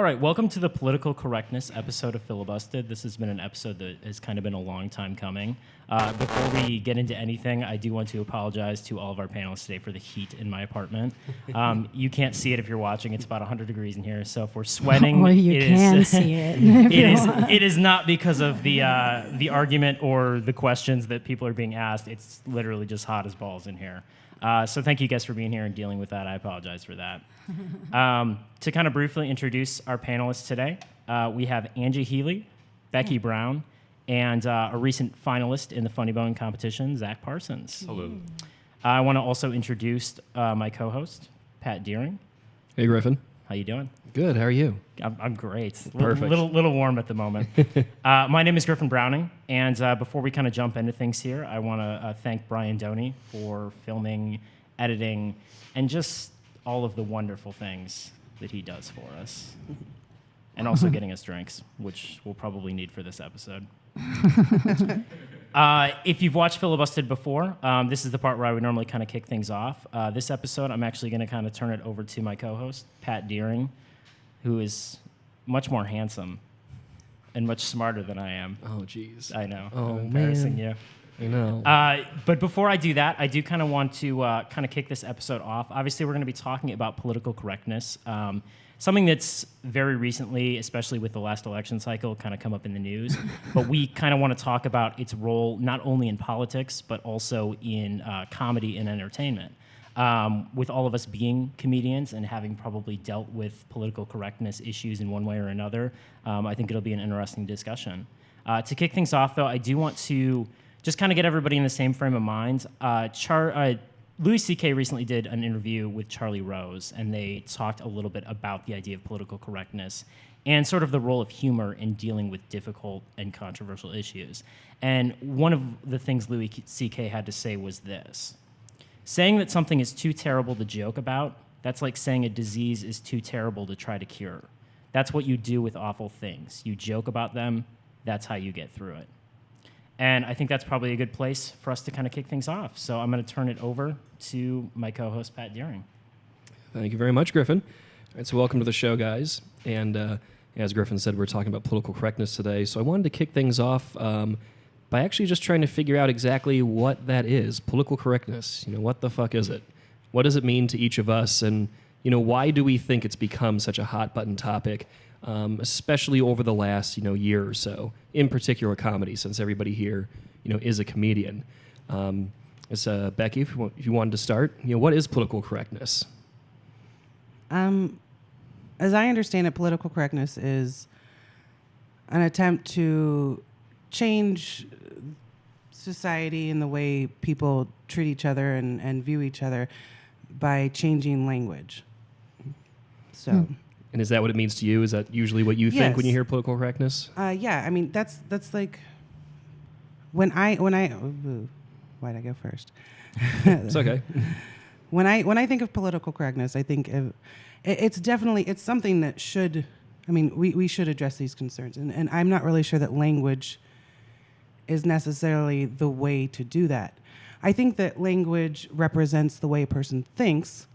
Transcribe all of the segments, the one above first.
right, welcome to the Political Correctness episode of FiliBUSTED. This has been an episode that has kind of been a long time coming. Before we get into anything, I do want to apologize to all of our panelists today for the heat in my apartment. You can't see it if you're watching. It's about 100 degrees in here, so if we're sweating, well, you can see it. It is not because of the argument or the questions that people are being asked. It's literally just hot as balls in here. So thank you guys for being here and dealing with that. I apologize for that. To kind of briefly introduce our panelists today, we have Angie Healey, Becky Brown, and a recent finalist in the Funny Bone competition, Zach Parsons. Hello. I want to also introduce my co-host, Pat Deering. Hey, Griffin. How you doing? Good. How are you? I'm great. Perfect. Little warm at the moment. My name is Griffin Browning, and before we kind of jump into things here, I want to thank Brian Doney for filming, editing, and just all of the wonderful things that he does for us. And also getting us drinks, which we'll probably need for this episode. If you've watched FiliBUSTED before, this is the part where I would normally kind of kick things off. This episode, I'm actually going to kind of turn it over to my co-host, Pat Deering, who is much more handsome and much smarter than I am. Oh, jeez. I know. Oh, I'm embarrassing man. you. I know. But before I do that, I do kind of want to kind of kick this episode off. Obviously, we're going to be talking about political correctness, something that's very recently, especially with the last election cycle, kind of come up in the news. But we kind of want to talk about its role not only in politics, but also in comedy and entertainment. With all of us being comedians and having probably dealt with political correctness issues in one way or another, I think it'll be an interesting discussion. To kick things off, though, I do want to just kind of get everybody in the same frame of mind. Louis C.K. recently did an interview with Charlie Rose, and they talked a little bit about the idea of political correctness and sort of the role of humor in dealing with difficult and controversial issues. And one of the things Louis C.K. had to say was this: saying that something is too terrible to joke about, that's like saying a disease is too terrible to try to cure. That's what you do with awful things. You joke about them, that's how you get through it. And I think that's probably a good place for us to kind of kick things off. So I'm going to turn it over to my co-host, Pat Deering. Thank you very much, Griffin. All right, so welcome to the show, guys. And as Griffin said, we're talking about political correctness today. So I wanted to kick things off by actually just trying to figure out exactly what that is, political correctness. You know, what the fuck is it? What does it mean to each of us? And, you know, why do we think it's become such a hot-button topic, especially over the last, year or so, in particular comedy, since everybody here, is a comedian. Becky, if you wanted to start, what is political correctness? As I understand it, political correctness is an attempt to change society and the way people treat each other and view each other by changing language. So. And is that what it means to you? Is that usually what you think when you hear political correctness? Yeah, I mean that's like when I why'd I go first? It's okay. When I think of political correctness, I think it's something that should, we should address these concerns, and I'm not really sure that language is necessarily the way to do that. I think that language represents the way a person thinks.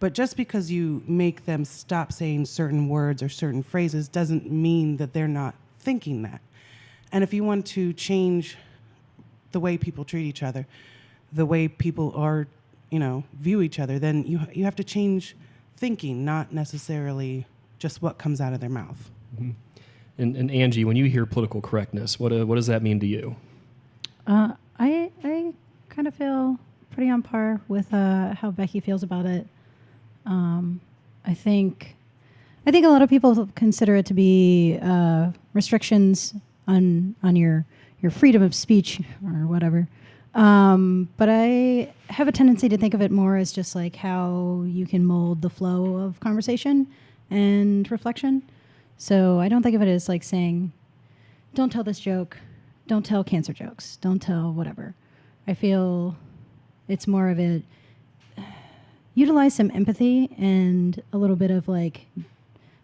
But just because you make them stop saying certain words or certain phrases doesn't mean that they're not thinking that. And if you want to change the way people treat each other, the way people are, view each other, then you have to change thinking, not necessarily just what comes out of their mouth. Mm-hmm. And Angie, when you hear political correctness, what does that mean to you? I kind of feel pretty on par with how Becky feels about it. I think a lot of people consider it to be restrictions on your freedom of speech or whatever. But I have a tendency to think of it more as just like how you can mold the flow of conversation and reflection. So I don't think of it as like saying, don't tell this joke, don't tell cancer jokes, don't tell whatever. I feel it's more of it. Utilize some empathy and a little bit of like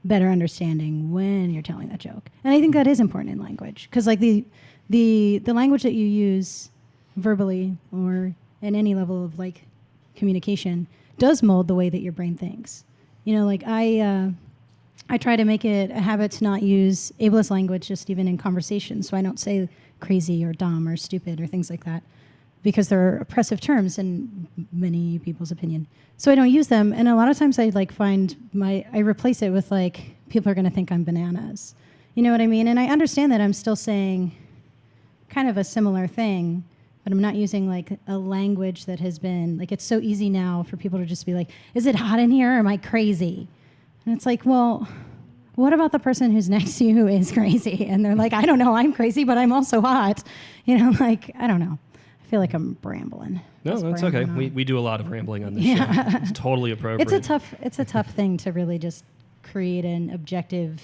better understanding when you're telling that joke. And I think that is important in language because like the language that you use verbally or in any level of like communication does mold the way that your brain thinks. Like I I try to make it a habit to not use ableist language just even in conversation. So I don't say crazy or dumb or stupid or things like that because they're oppressive terms in many people's opinion. So I don't use them. And a lot of times I I replace it with like, people are going to think I'm bananas. You know what I mean? And I understand that I'm still saying kind of a similar thing, but I'm not using like a language that has been, like, it's so easy now for people to just be like, is it hot in here or am I crazy? And it's like, well, what about the person who's next to you who is crazy? And they're like, I don't know, I'm crazy, but I'm also hot. You know, like, I don't know. I feel like I'm rambling. No, that's okay. We do a lot of rambling on this show. It's totally appropriate. It's a tough thing to really just create an objective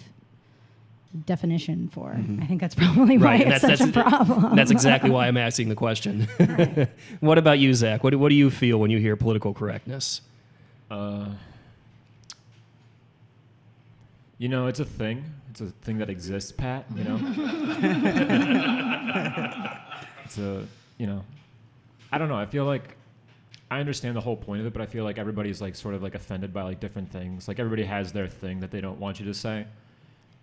definition for. I think that's probably why it's such a problem. That's exactly why I'm asking the question. Right. What about you, Zach? What do you feel when you hear political correctness? You know, it's a thing. It's a thing that exists, Pat, you know? It's a, you know, I don't know. I feel like I understand the whole point of it, but I feel like everybody's like sort of like offended by like different things. Like everybody has their thing that they don't want you to say.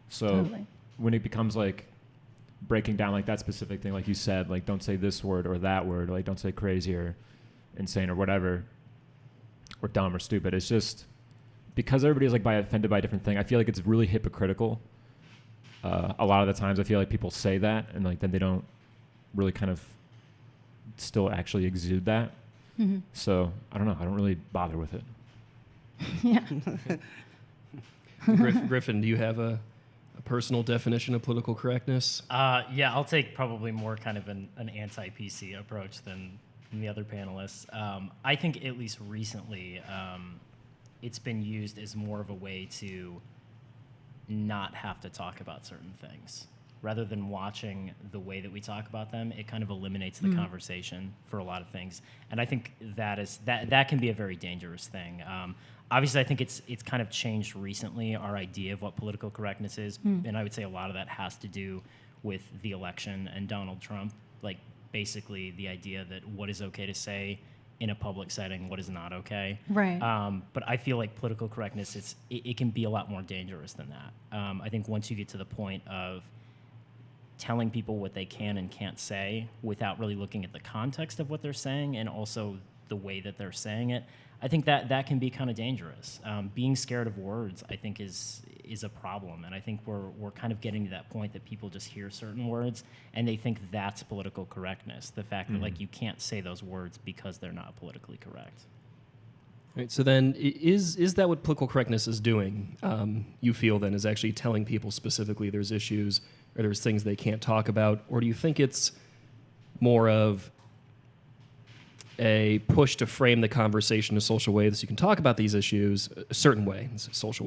So totally. When it becomes like breaking down like that specific thing, like you said, like don't say this word or that word, or like don't say crazy or insane or whatever, or dumb or stupid. It's just because everybody's like offended by a different thing. I feel like it's really hypocritical. A lot of the times I feel like people say that and like then they don't really kind of still actually exude that. Mm-hmm. So I don't know. I don't really bother with it. Yeah. Griffin, do you have a personal definition of political correctness? Yeah, I'll take probably more kind of an anti-PC approach than the other panelists. I think at least recently it's been used as more of a way to not have to talk about certain things. Rather than watching the way that we talk about them, it kind of eliminates the conversation for a lot of things. And I think that can be a very dangerous thing. Obviously, I think it's kind of changed recently, our idea of what political correctness is. And I would say a lot of that has to do with the election and Donald Trump, like basically the idea that what is okay to say in a public setting, what is not okay. Right. But I feel like political correctness, it can be a lot more dangerous than that. I think once you get to the point of telling people what they can and can't say without really looking at the context of what they're saying and also the way that they're saying it, I think that can be kind of dangerous. Being scared of words, I think, is a problem, and I think we're kind of getting to that point that people just hear certain words and they think that's political correctness. The fact that like you can't say those words because they're not politically correct. Right, so then, is that what political correctness is doing? You feel then is actually telling people specifically there's issues or there's things they can't talk about, or do you think it's more of a push to frame the conversation in a social way so you can talk about these issues a certain way,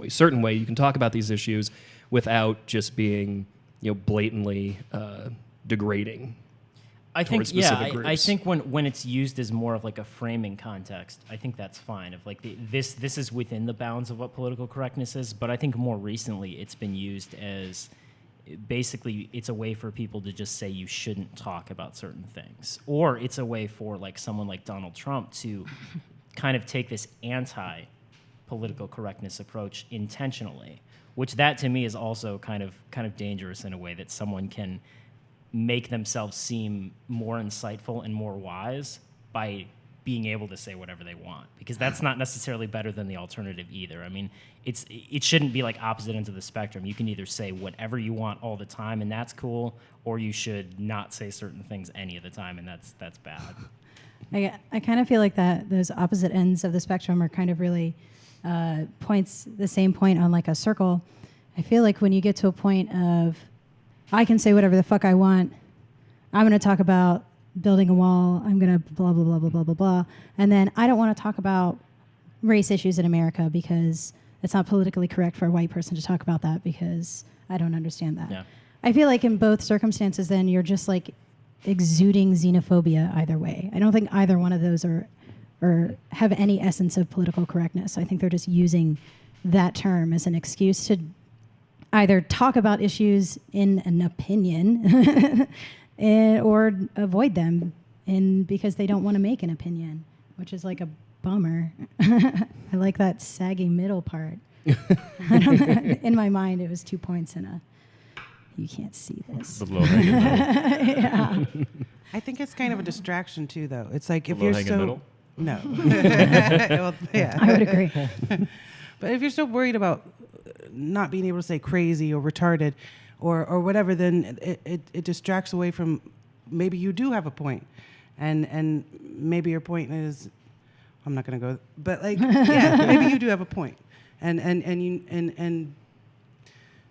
certain way you can talk about these issues without just being, blatantly degrading? I think, I think when it's used as more of like a framing context, I think that's fine. If like this is within the bounds of what political correctness is, but I think more recently it's been used as basically it's a way for people to just say you shouldn't talk about certain things, or it's a way for like someone like Donald Trump to kind of take this anti-political correctness approach intentionally, which that to me is also kind of dangerous in a way that someone can make themselves seem more insightful and more wise by being able to say whatever they want, because that's not necessarily better than the alternative either. I mean, it shouldn't be like opposite ends of the spectrum. You can either say whatever you want all the time, and that's cool, or you should not say certain things any of the time, and that's bad. I kind of feel like that those opposite ends of the spectrum are kind of really points the same point on like a circle. I feel like when you get to a point of I can say whatever the fuck I want, I'm going to talk about building a wall, I'm going to blah, blah, blah, blah, blah, blah, blah. And then I don't want to talk about race issues in America because it's not politically correct for a white person to talk about that because I don't understand that. Yeah. I feel like in both circumstances, then you're just like exuding xenophobia either way. I don't think either one of those are have any essence of political correctness. I think they're just using that term as an excuse to either talk about issues in an opinion or avoid them because they don't want to make an opinion, which is like a bummer. I like that saggy middle part. In my mind, it was 2 points and a. You can't see this. The low-hanging middle. Yeah. I think it's kind of a distraction too, though. It's like if The you're low-hanging so middle? no, well, yeah, I would agree. But if you're so worried about not being able to say crazy or retarded or whatever, then it distracts away from maybe you do have a point, and maybe your point is I'm not gonna go, but like yeah, maybe you do have a point, and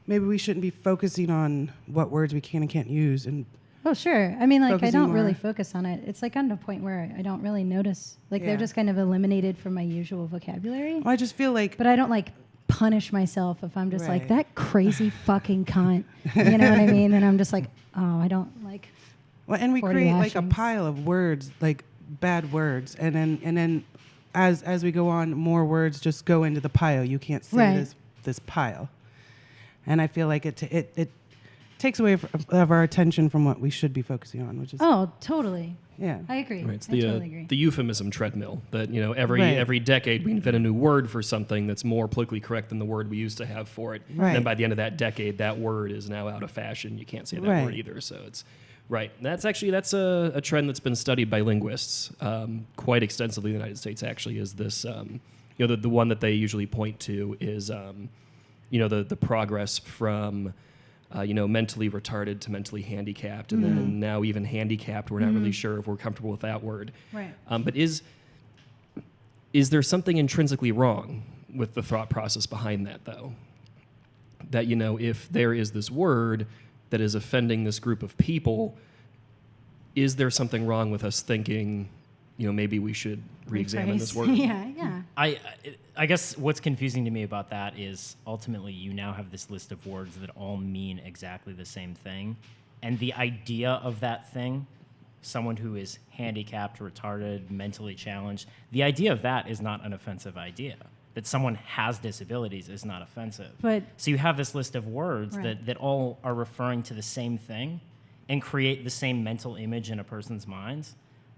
maybe we shouldn't be focusing on what words we can and can't use. And Oh, sure. I mean, like, I focusing don't really more. focus on it. It's like on a point where I don't really notice. Like, they're Yeah. just kind of eliminated from my usual vocabulary. I just feel like But I don't, like, punish myself if I'm just like, Right. that crazy fucking cunt. You know what I mean? And I'm just like, oh, I don't like. well, and we 40 create like a lashings. pile of words, like bad words, and then as we go on, more words just go into the pile. You can't say Right. this pile, and I feel like it takes away of our attention from what we should be focusing on, which is Oh, totally. yeah. I agree. Right, it's I totally agree. the euphemism treadmill that every Right. every decade we invent a new word for something that's more politically correct than the word we used to have for it. Right. And then by the end of that decade, that word is now out of fashion. You can't say that Right. word either. So it's right. That's a trend that's been studied by linguists quite extensively in the United States. Actually, is this the one that they usually point to is the progress from mentally retarded to mentally handicapped, and then now even handicapped. We're not really sure if we're comfortable with that word. Right. But is there something intrinsically wrong with the thought process behind that, though? That, if there is this word that is offending this group of people, is there something wrong with us thinking, maybe we should re-examine this word? Yeah. I guess what's confusing to me about that is ultimately you now have this list of words that all mean exactly the same thing. And the idea of that thing, someone who is handicapped, retarded, mentally challenged, the idea of that is not an offensive idea. That someone has disabilities is not offensive. But So you have this list of words Right. that all are referring to the same thing and create the same mental image in a person's minds,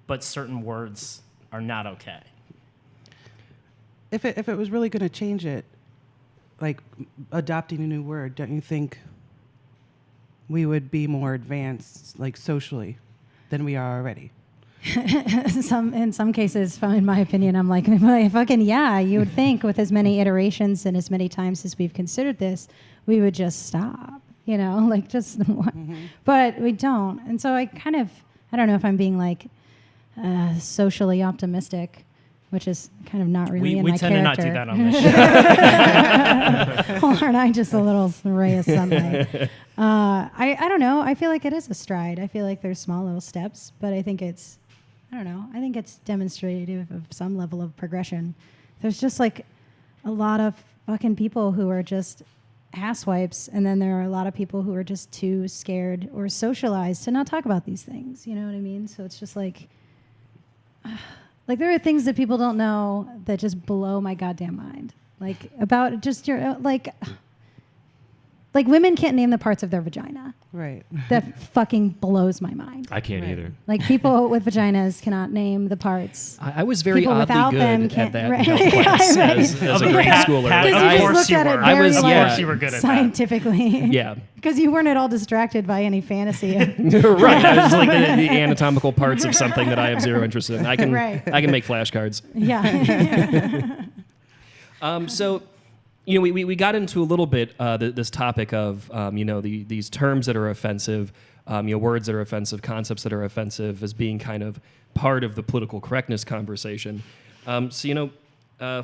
but certain words are not okay. If it was really going to change it, like adopting a new word, don't you think we would be more advanced, like socially, than we are already? in some cases, in my opinion, I'm like, well, fucking yeah. You would think with as many iterations and as many times as we've considered this, we would just stop. Like just. But we don't, and so I don't know if I'm being like socially optimistic, which is kind of not really in We my tend character. to not do that on this show. Well, aren't I just a little ray of sunlight? I don't know. I feel like it is a stride. I feel like there's small little steps, but I think it's demonstrative of some level of progression. There's just like a lot of fucking people who are just asswipes, and then there are a lot of people who are just too scared or socialized to not talk about these things. You know what I mean? So it's just like there are things that people don't know that just blow my goddamn mind. Like about just your like women can't name the parts of their vagina. Right. That fucking blows my mind. I can't Right. either. Like people with vaginas cannot name the parts. I was very People without oddly them good at can't- that right. in health class Yeah, right. as a Of grade Pat- schooler. Pat- Like, Because Of you just course looked you at it were. very I was- like, yeah. You were good at that. scientifically. yeah. Because you weren't at all distracted by any fantasy. Right. I was like the anatomical parts of something that I have zero interest in. I can Right. I can make flashcards. Yeah. So, we got into a little bit this topic of these terms that are offensive, words that are offensive, concepts that are offensive, as being kind of part of the political correctness conversation.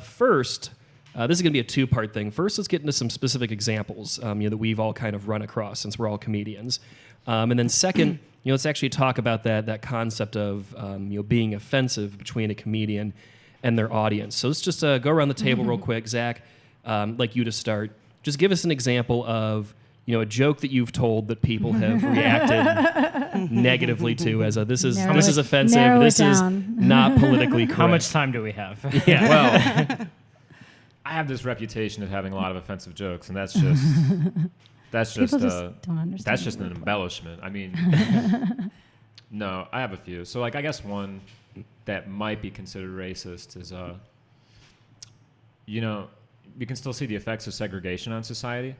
First, this is going to be a two-part thing. First, let's get into some specific examples that we've all kind of run across since we're all comedians, and then second, let's actually talk about that concept of being offensive between a comedian and their audience. So let's just go around the table real quick. Zach, like you to start. Just give us an example of a joke that you've told that people have reacted negatively to as this is Narrow this it- is offensive. narrow it This is down. not politically correct. How much time do we have? Yeah, well, I have this reputation of having a lot of offensive jokes, and that's just People just don't understand. that's just the an word. embellishment. I mean, no, I have a few. So, like, I guess one that might be considered racist is, you can still see the effects of segregation on society.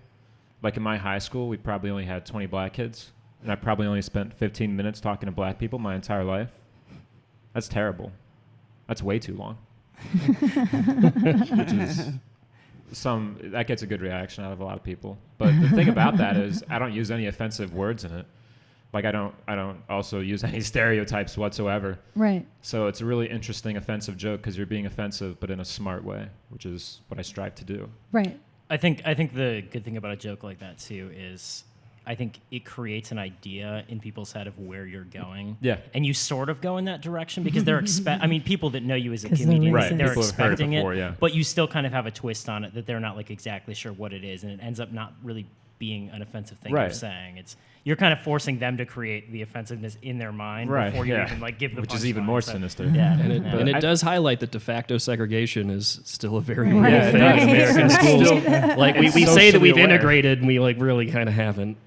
Like in my high school, we probably only had 20 black kids, and I probably only spent 15 minutes talking to black people my entire life. That's terrible. That's way too long. Which is that gets a good reaction out of a lot of people. But the thing about that is I don't use any offensive words in it. Like I don't also use any stereotypes whatsoever. Right. So it's a really interesting offensive joke because you're being offensive, but in a smart way, which is what I strive to do. Right. I think the good thing about a joke like that too is I think it creates an idea in people's head of where you're going. Yeah. And you sort of go in that direction because they're people that know you as a 'Cause they're comedian, racist. they're People have heard it expecting before, it, yeah. but you still kind of have a twist on it that they're not like exactly sure what it is, and it ends up not really being an offensive thing you're Right. saying. You're kind of forcing them to create the offensiveness in their mind Right, before you yeah. even like give the Which is even punchline. more So, sinister. Yeah. And it does highlight that de facto segregation is still a very Right, real thing right, in American right. schools. Still- Like we It's say that socially we've aware. integrated, and we like really kind of haven't.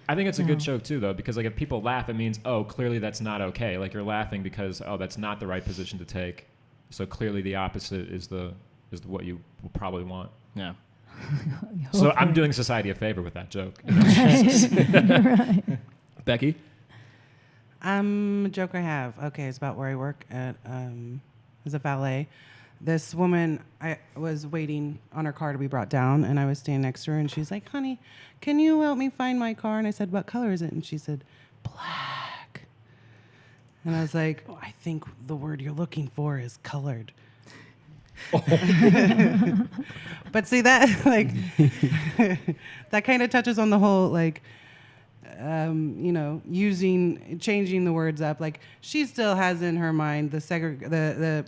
I think it's a good joke too, though, because like if people laugh, it means clearly that's not okay. Like you're laughing because that's not the right position to take. So clearly the opposite is what you will probably want. Yeah. So I'm doing society a favor with that joke. Right. Becky? A joke I have. Okay, it's about where I work at as a valet. This woman, I was waiting on her car to be brought down, and I was standing next to her, and she's like, "Honey, can you help me find my car?" And I said, "What color is it?" And she said, "Black." And I was like, "I think the word you're looking for is colored." But see that that kind of touches on the whole changing the words up. Like she still has in her mind the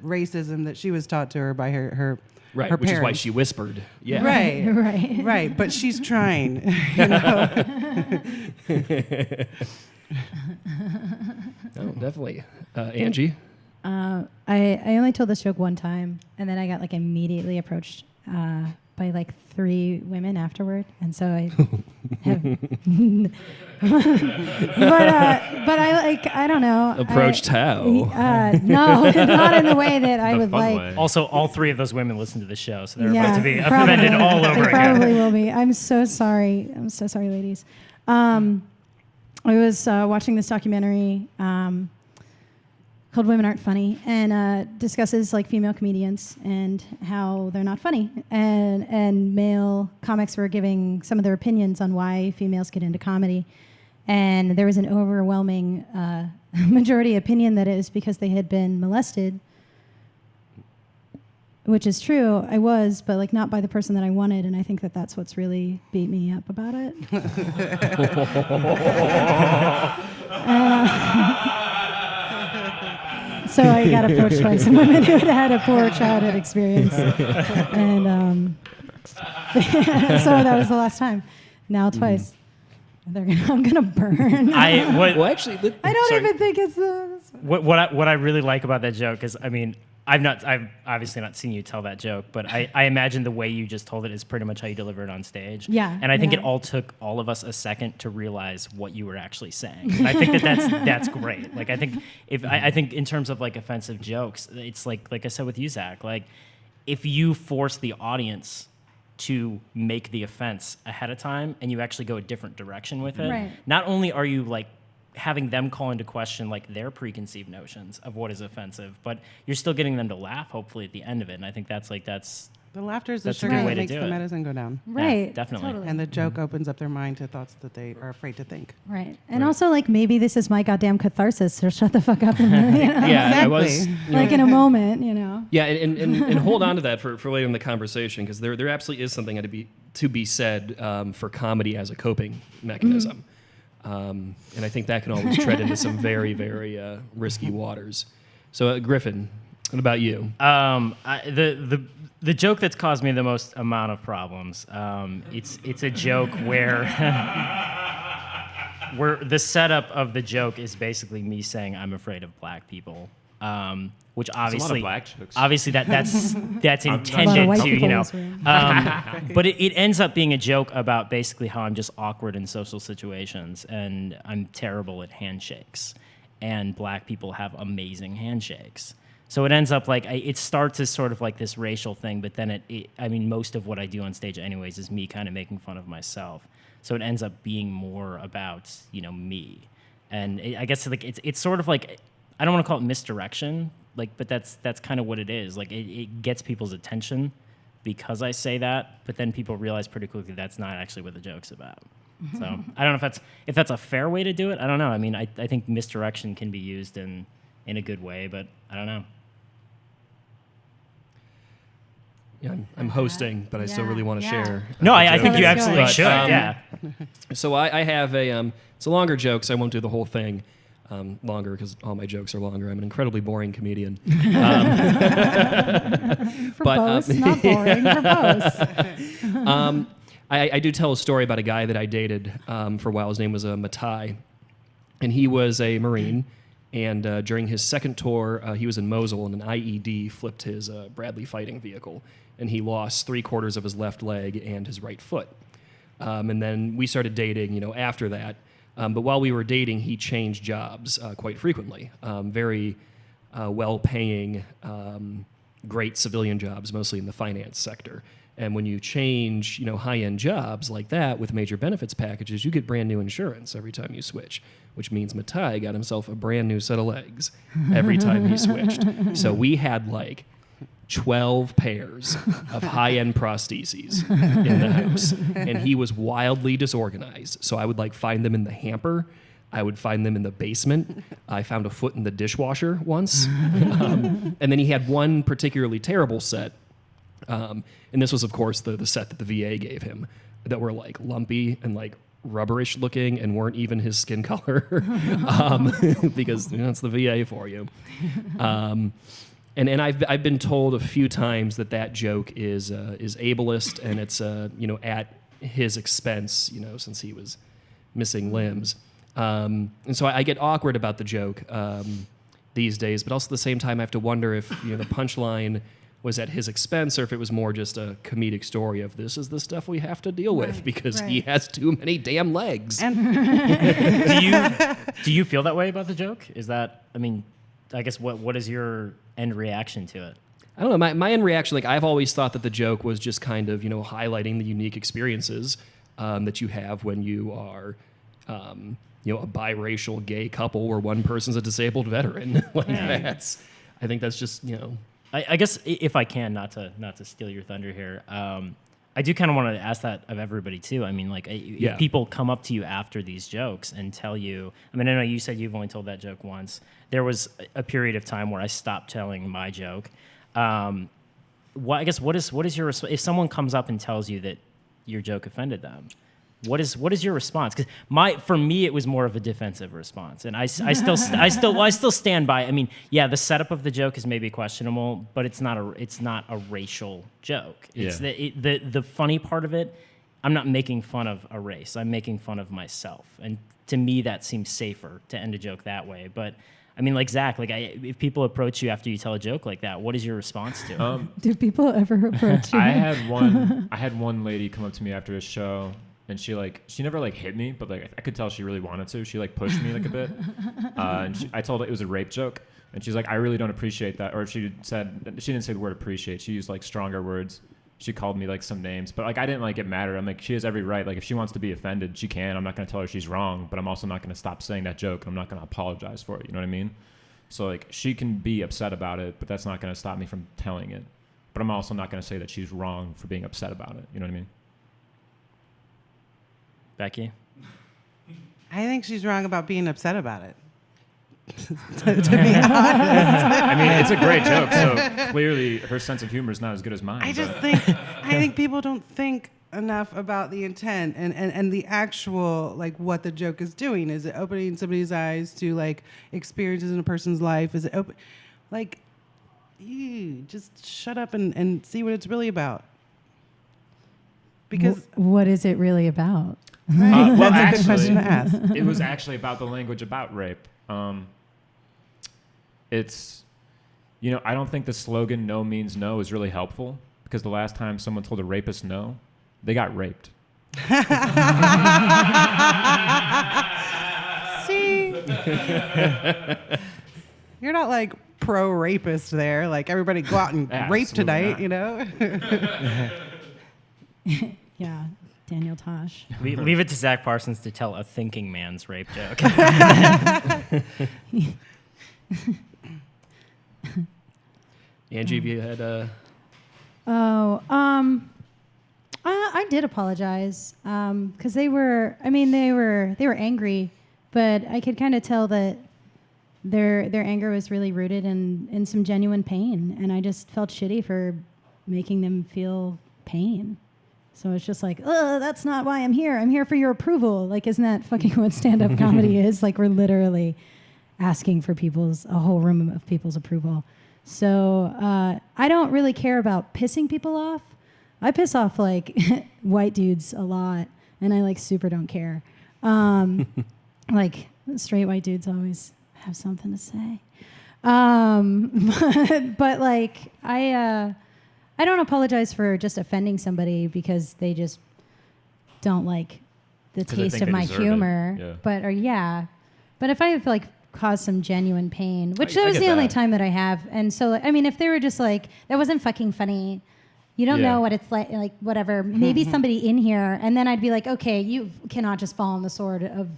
racism that she was taught to her by her Right, her which is why parents. she whispered. Yeah. Right, Right. right. But she's trying, you know. Oh, definitely. Angie? I only told this joke one time, and then I got immediately approached by 3 women afterward, and so I have. but I don't know. Approached how? No, not in the way that I The would fun like. way. Also, all 3 of those women listen to the show, so they're Yeah, about to be probably. offended all over They again. probably will be. I'm so sorry. I'm so sorry, ladies. I was watching this documentary called "Women Aren't Funny," and discusses female comedians and how they're not funny, and male comics were giving some of their opinions on why females get into comedy, and there was an overwhelming majority opinion that it was because they had been molested. Which is true, I was, but not by the person that I wanted, and I think that that's what's really beat me up about it. So I got approached by some women who had had a poor childhood experience, and so that was the last time. Now twice. I'm gonna burn. Well, actually, I don't sorry. even think it's What I really like about that joke is, I've obviously not seen you tell that joke, but I imagine the way you just told it is pretty much how you deliver it on stage. Yeah, And I think yeah. it all took all of us a second to realize what you were actually saying. And I think that's great. I think in terms of offensive jokes, it's like I said with you, Zach, if you force the audience to make the offense ahead of time and you actually go a different direction with it, Right. not only are you having them call into question their preconceived notions of what is offensive, but you're still getting them to laugh hopefully at the end of it. And I think that's The laughter is the That's a sugar good way that to makes do the it. medicine go down. right. definitely. Totally. And the joke opens up their mind to thoughts that they are afraid to think. Right. And also, maybe this is my goddamn catharsis, so shut the fuck up. Yeah, I was. Exactly. In a moment. Yeah, and hold on to that for later in the conversation, because there absolutely is something to be said for comedy as a coping mechanism. And I think that can always tread into some very, very risky waters. So, Griffin, what about you? The joke that's caused me the most amount of problems. It's a joke where the setup of the joke is basically me saying I'm afraid of black people. Which obviously, black jokes. Obviously that's A lot of intended white to, people in this room. but it ends up being a joke about basically how I'm just awkward in social situations and I'm terrible at handshakes, and black people have amazing handshakes. So it ends up like it starts as sort of like this racial thing, but then I mean, most of what I do on stage anyways is me kind of making fun of myself. So it ends up being more about, me. And I guess like it's sort of like, I don't want to call it misdirection, like, but that's kind of what it is. Like it gets people's attention because I say that, but then people realize pretty quickly that's not actually what the joke's about. So I don't know if that's a fair way to do it. I don't know. I mean, I think misdirection can be used in a good way, but I don't know. Yeah, I'm hosting, but I still really want to share. No, I joke. think you Let's absolutely go. should. Yeah. So I have it's a longer joke, so I won't do the whole thing longer because all my jokes are longer. I'm an incredibly boring comedian. For both, not boring. For both. I do tell a story about a guy that I dated for a while. His name was Matai, and he was a Marine. And during his second tour, he was in Mosul, and an IED flipped his Bradley fighting vehicle, and he lost 3/4 of his left leg and his right foot. And then we started dating, after that. But while we were dating, he changed jobs quite frequently. Very well-paying, great civilian jobs, mostly in the finance sector. And when you change, high-end jobs like that with major benefits packages, you get brand new insurance every time you switch, which means Matai got himself a brand new set of legs every time he switched. So we had like 12 pairs of high-end prostheses in the house, and he was wildly disorganized. So I would like find them in the hamper. I would find them in the basement. I found a foot in the dishwasher once. And then he had one particularly terrible set. And this was, of course, the set that the VA gave him that were like lumpy and like rubberish looking and weren't even his skin color because it's the VA for you. And I've been told a few times that joke is ableist and it's at his expense, since he was missing limbs. And so I get awkward about the joke these days, but also at the same time I have to wonder if the punchline was at his expense or if it was more just a comedic story of this is the stuff we have to deal with because he has too many damn legs. And Do you feel that way about the joke? Is that, I guess what is your end reaction to it? I don't know. My end reaction, I've always thought that the joke was just kind of, highlighting the unique experiences that you have when you are, a biracial gay couple where one person's a disabled veteran. I think that's just, I guess if I can, not to steal your thunder here, I do kind of want to ask that of everybody too. If people come up to you after these jokes and tell you, I know you said you've only told that joke once. There was a period of time where I stopped telling my joke. What is your if someone comes up and tells you that your joke offended them? What is your response? Because for me it was more of a defensive response, and I still stand by. The setup of the joke is maybe questionable, but it's not a racial joke. It's the funny part of it. I'm not making fun of a race. I'm making fun of myself, and to me that seems safer to end a joke that way. But like Zach, if people approach you after you tell a joke like that, what is your response to it? Do people ever approach you? I had one lady come up to me after a show. And she never hit me, but I could tell she really wanted to. She pushed me a bit, and I told her it was a rape joke, and she's like, I really don't appreciate that. Or she didn't say the word appreciate. She used stronger words. She called me some names, but I didn't get mad at her. I'm she has every right. If she wants to be offended, she can. I'm not going to tell her she's wrong, but I'm also not going to stop saying that joke. I'm not going to apologize for it. You know what I mean? So she can be upset about it, but that's not going to stop me from telling it. But I'm also not going to say that she's wrong for being upset about it. You know what I mean? Becky? I think she's wrong about being upset about it. to be honest. It's a great joke, so clearly her sense of humor is not as good as mine. I think people don't think enough about the intent and the actual what the joke is doing. Is it opening somebody's eyes to experiences in a person's life? Is it open just shut up and see what it's really about. Because what is it really about? Right. Well, that's a good question to ask. It was actually about the language about rape. It's, I don't think the slogan "no means no" is really helpful because the last time someone told a rapist no, they got raped. See? You're not pro-rapist there. Like, everybody go out and rape tonight, not. Yeah, Daniel Tosh. Leave it to Zach Parsons to tell a thinking man's rape joke. Angie, have you had I did apologize because they were angry, but I could kind of tell that their anger was really rooted in some genuine pain, and I just felt shitty for making them feel pain. So it's just like, oh, that's not why I'm here. I'm here for your approval. Like, isn't that fucking what stand-up comedy is? Like, we're literally asking for a whole room of people's approval. So I don't really care about pissing people off. I piss off like white dudes a lot, and I like super don't care. Like straight white dudes always have something to say. But like I don't apologize for just offending somebody because they just don't like the taste of my humor. Yeah. But if I have like caused some genuine pain, which I that was get the only that. time that I have, and so I mean, if they were just like that wasn't fucking funny. You don't know what it's like whatever. Maybe somebody in here, and then I'd be like, okay, you cannot just fall on the sword of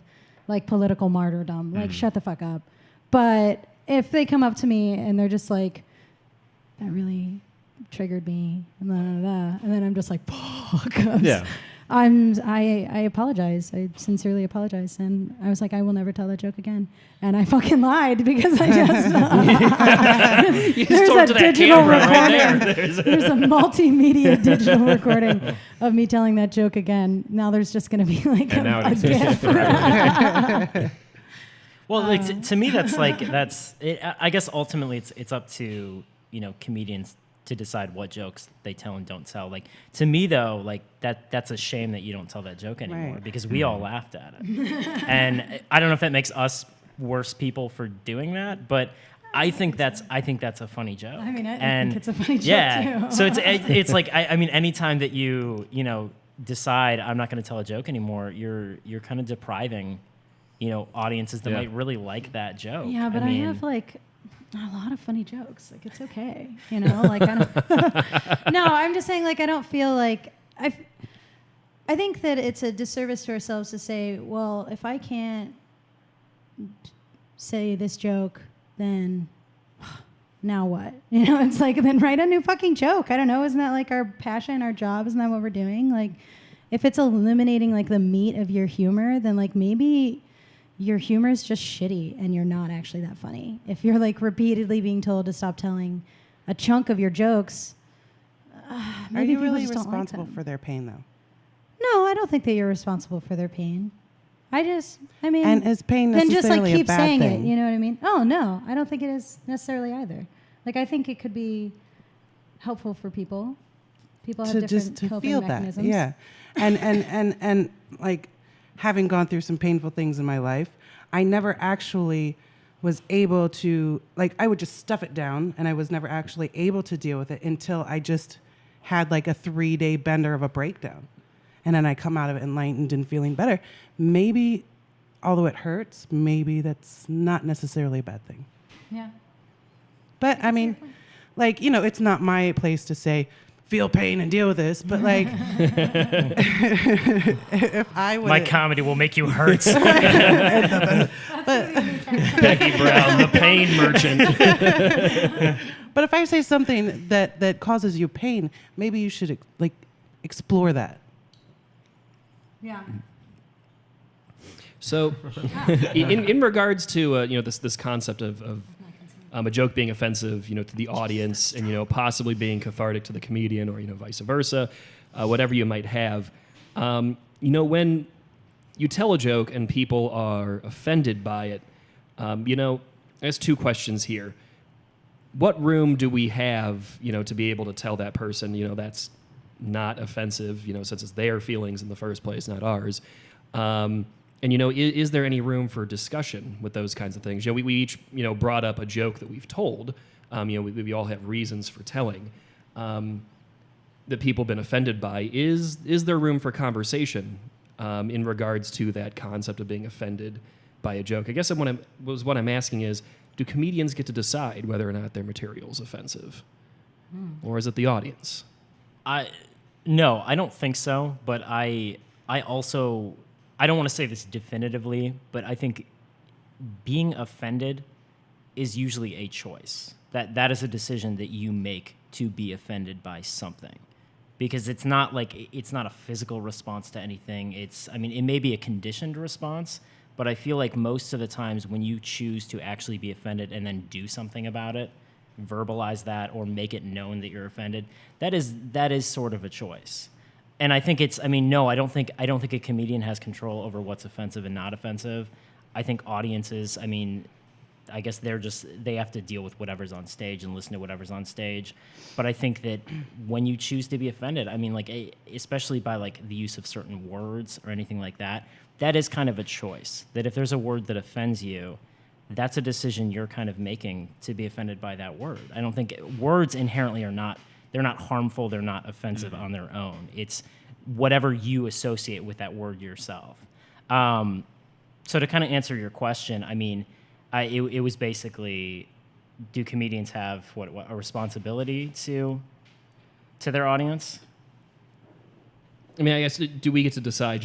like political martyrdom. Like, shut the fuck up. But if they come up to me and they're just like, that really triggered me, and then I'm just like, fuck. I apologize. I sincerely apologize, and I was like, I will never tell that joke again. And I fucking lied because I just there's a digital recording. There's a multimedia digital recording of me telling that joke again. Now there's just going to be like a gif. Well, like to me, that's it. I guess ultimately it's up to comedians to decide what jokes they tell and don't tell. Like to me though, like that's a shame that you don't tell that joke anymore because we all laughed at it. And I don't know if that makes us worse people for doing that, but I think that's a funny joke. I mean, I think it's a funny joke too. So it's like I mean, anytime that you decide I'm not going to tell a joke anymore, you're kind of depriving audiences that might really like that joke. Yeah, but I have like a lot of funny jokes. Like, it's okay, like I don't no, I'm just saying, like, I don't feel like I think that it's a disservice to ourselves to say, well, if I can't say this joke, then now what? It's like, then write a new fucking joke. I don't know. Isn't that like our passion, our job? Isn't that what we're doing? Like, if it's eliminating like the meat of your humor, then like maybe your humor is just shitty and you're not actually that funny. If you're like repeatedly being told to stop telling a chunk of your jokes, maybe are you really just don't like responsible them. for their pain though? No, I don't think that you're responsible for their pain. I mean, and is pain then necessarily just like keep a bad saying thing? it. You know what I mean? Oh no, I don't think it is necessarily either. Like, I think it could be helpful for people. People have different to coping feel mechanisms. that, yeah, and like having gone through some painful things in my life, I never actually was able to, like, I would just stuff it down, and I was never actually able to deal with it until I just had like a 3-day bender of a breakdown. And then I come out of it enlightened and feeling better. Maybe, although it hurts, maybe that's not necessarily a bad thing. Yeah. But I mean, like, it's not my place to say, feel pain and deal with this. But like, if I would, my comedy will make you hurt. but Becky Brown, the pain merchant. But if I say something that causes you pain, maybe you should like explore that. Yeah. So, in regards to this concept of a joke being offensive, to the audience, and possibly being cathartic to the comedian, or vice versa, whatever you might have, when you tell a joke and people are offended by it, I guess two questions here. What room do we have, to be able to tell that person, that's not offensive, since it's their feelings in the first place, not ours. And, is there any room for discussion with those kinds of things? We each, brought up a joke that we've told. We all have reasons for telling that people have been offended by. Is there room for conversation in regards to that concept of being offended by a joke? I guess what I'm asking is, do comedians get to decide whether or not their material is offensive? Or is it the audience? No, I don't think so. But I also, I don't want to say this definitively, but I think being offended is usually a choice. That is a decision that you make to be offended by something. Because it's not a physical response to anything. It may be a conditioned response, but I feel like most of the times when you choose to actually be offended and then do something about it, verbalize that or make it known that you're offended, that is sort of a choice. And I think I don't think a comedian has control over what's offensive and not offensive. I think audiences, I guess they have to deal with whatever's on stage and listen to whatever's on stage. But I think that when you choose to be offended, especially by the use of certain words or anything like that, that is kind of a choice. That if there's a word that offends you, that's a decision you're kind of making to be offended by that word. I don't think words inherently they're not harmful, they're not offensive on their own. It's whatever you associate with that word yourself. So to kind of answer your question, it was basically, do comedians have a responsibility to their audience? I guess, do we get to decide,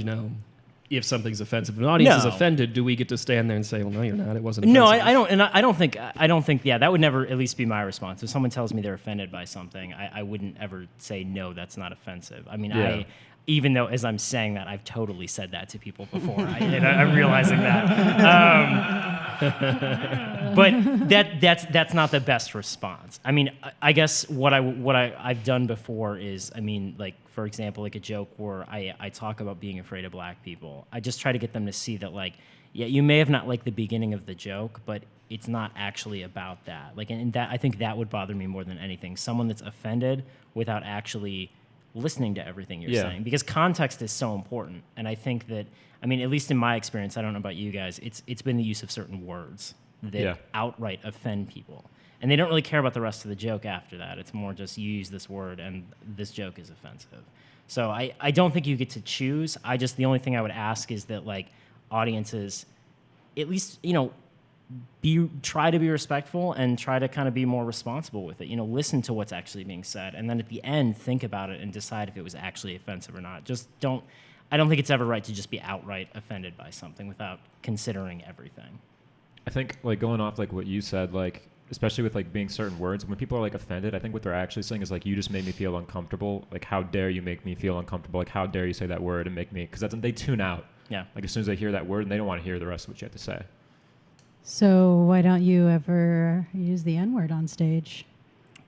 if something's offensive? If an audience is offended, do we get to stand there and say, well, no, you're not, it wasn't offensive? No, I don't, and I don't think, that would never at least be my response. If someone tells me they're offended by something, I wouldn't ever say, no, that's not offensive. Even though, as I'm saying that, I've totally said that to people before. I'm realizing that. But that's not the best response. I guess what I've done before is, for example, a joke where I talk about being afraid of black people. I just try to get them to see that, you may have not liked the beginning of the joke, but it's not actually about that. And that, I think that would bother me more than anything. Someone that's offended without actually listening to everything you're saying, because context is so important. And I think that, at least in my experience, I don't know about you guys, it's been the use of certain words that outright offend people. And they don't really care about the rest of the joke after that. It's more just, you use this word and this joke is offensive. So I don't think you get to choose. The only thing I would ask is that audiences, at least, try to be respectful and try to kind of be more responsible with it. Listen to what's actually being said, and then at the end, think about it and decide if it was actually offensive or not. I don't think it's ever right to just be outright offended by something without considering everything. I think going off what you said, especially with being certain words, when people are offended, I think what they're actually saying is you just made me feel uncomfortable. How dare you make me feel uncomfortable? How dare you say that word and make me, because they tune out. Yeah. As soon as they hear that word, and they don't want to hear the rest of what you have to say. So why don't you ever use the N-word on stage?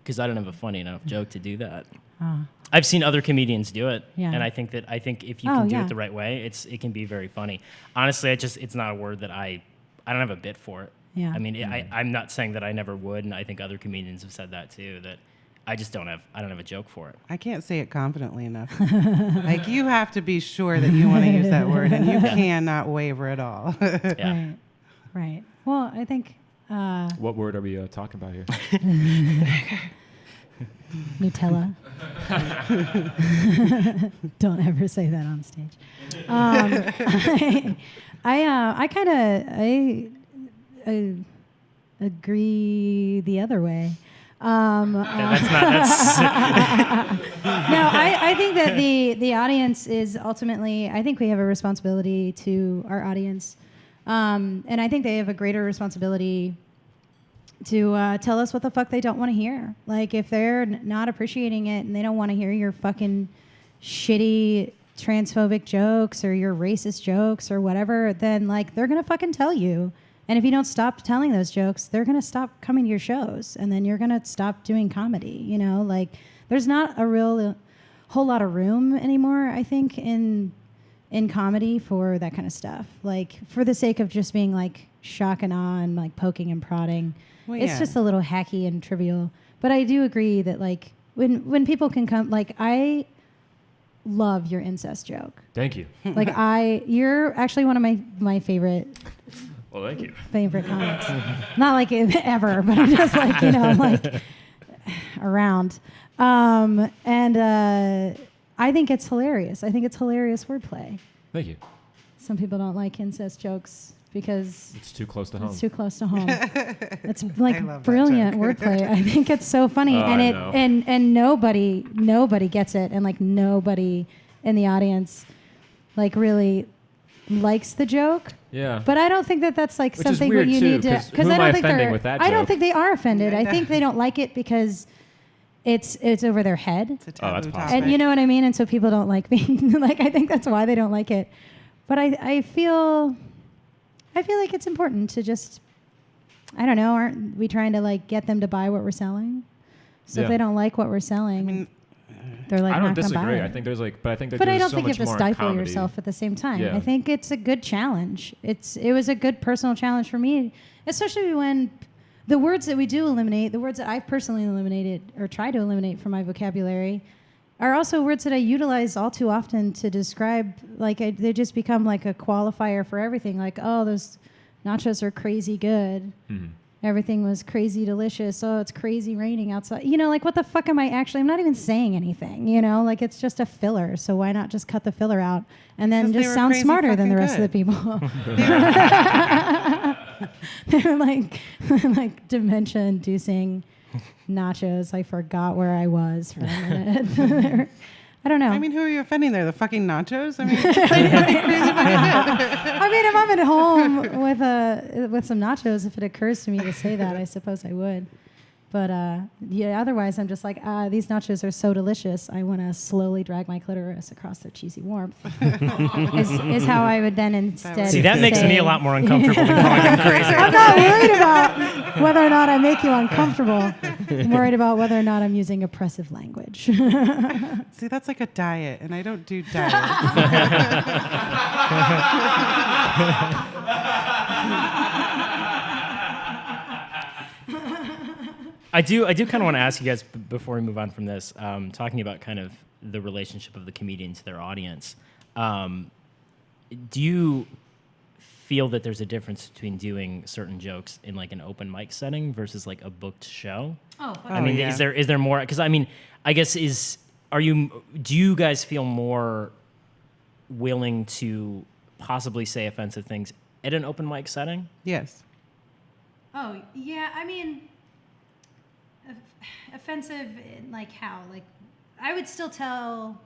Because I don't have a funny enough joke to do that. I've seen other comedians do it, and I think if you can do it the right way, it can be very funny. Honestly, it's not a word that I don't have a bit for it. Yeah. I'm not saying that I never would, and I think other comedians have said that too, that I don't have a joke for it. I can't say it confidently enough. You have to be sure that you want to use that word, and you cannot waver at all. Yeah. Right. Well, I think... what word are we talking about here? Nutella. Don't ever say that on stage. I agree the other way. That's No, I think that the audience is ultimately, I think we have a responsibility to our audience. And I think they have a greater responsibility to tell us what the fuck they don't want to hear. If they're not appreciating it and they don't want to hear your fucking shitty transphobic jokes or your racist jokes or whatever, then they're going to fucking tell you. And if you don't stop telling those jokes, they're going to stop coming to your shows, and then you're going to stop doing comedy. There's not a whole lot of room anymore, I think, in comedy for that kind of stuff. For the sake of just being shock and awe and poking and prodding. Well, it's just a little hacky and trivial. But I do agree that when people can come, I love your incest joke. Thank you. You're actually one of my favorite. Well, thank you. Favorite comics. Not ever, but I'm just around. And I think it's hilarious. I think it's hilarious wordplay. Thank you. Some people don't like incest jokes because It's too close to home. it's too close to home. It's I like love that brilliant joke. wordplay. I think it's so funny, Oh, and I it know. and nobody gets it, and like nobody in the audience like really likes the joke. Yeah. But I don't think that that's like Which is something weird, that you too, need to 'cause who I am don't I think offending they're with that I don't joke? think they are offended. Yeah, I think they don't like it because it's over their head. It's a Oh, that's taboo possible. topic. And you know what I mean? And so people don't like me. Like, I think that's why they don't like it. But I feel like it's important to just, I don't know, aren't we trying to like get them to buy what we're selling? So Yeah. if they don't like what we're selling, I mean, they're like I don't not gonna buy disagree. it. I think there's like, but I think that But I there's don't so think you much have to more stifle comedy. yourself at the same time. Yeah. I think it's a good challenge. It was a good personal challenge for me, especially when the words that we do eliminate, the words that I've personally eliminated or try to eliminate from my vocabulary, are also words that I utilize all too often to describe, like they just become like a qualifier for everything. Like, oh, those nachos are crazy good. Mhm. Everything was crazy delicious. Oh, it's crazy raining outside. You know, like what the fuck am I actually? I'm not even saying anything. You know, like it's just a filler. So why not just cut the filler out and then 'Cause they just were sound crazy smarter than the fucking rest of the good. people? They're like dementia-inducing nachos. I forgot where I was for a minute. I don't know. I mean, who are you offending there? The fucking nachos? I mean, just say fucking crazy fucking shit. I mean, if I'm at home with some nachos, if it occurs to me to say that, I suppose I would. But yeah, otherwise, I'm just like, these nachos are so delicious. I want to slowly drag my clitoris across their cheesy warmth. is how I would then instead. See, that makes say- me a lot more uncomfortable than calling them crazy. I'm not worried about whether or not I make you uncomfortable. I'm worried about whether or not I'm using oppressive language. See, that's like a diet, and I don't do diets. I do kind of want to ask you guys before we move on from this, talking about kind of the relationship of the comedian to their audience. Do you feel that there's a difference between doing certain jokes in like an open mic setting versus like a booked show? Oh, fuck I mean, yeah. is there more? Because I mean, I guess do you guys feel more willing to possibly say offensive things at an open mic setting? Yes. Oh, yeah. I mean, offensive, like how? Like, I would still tell.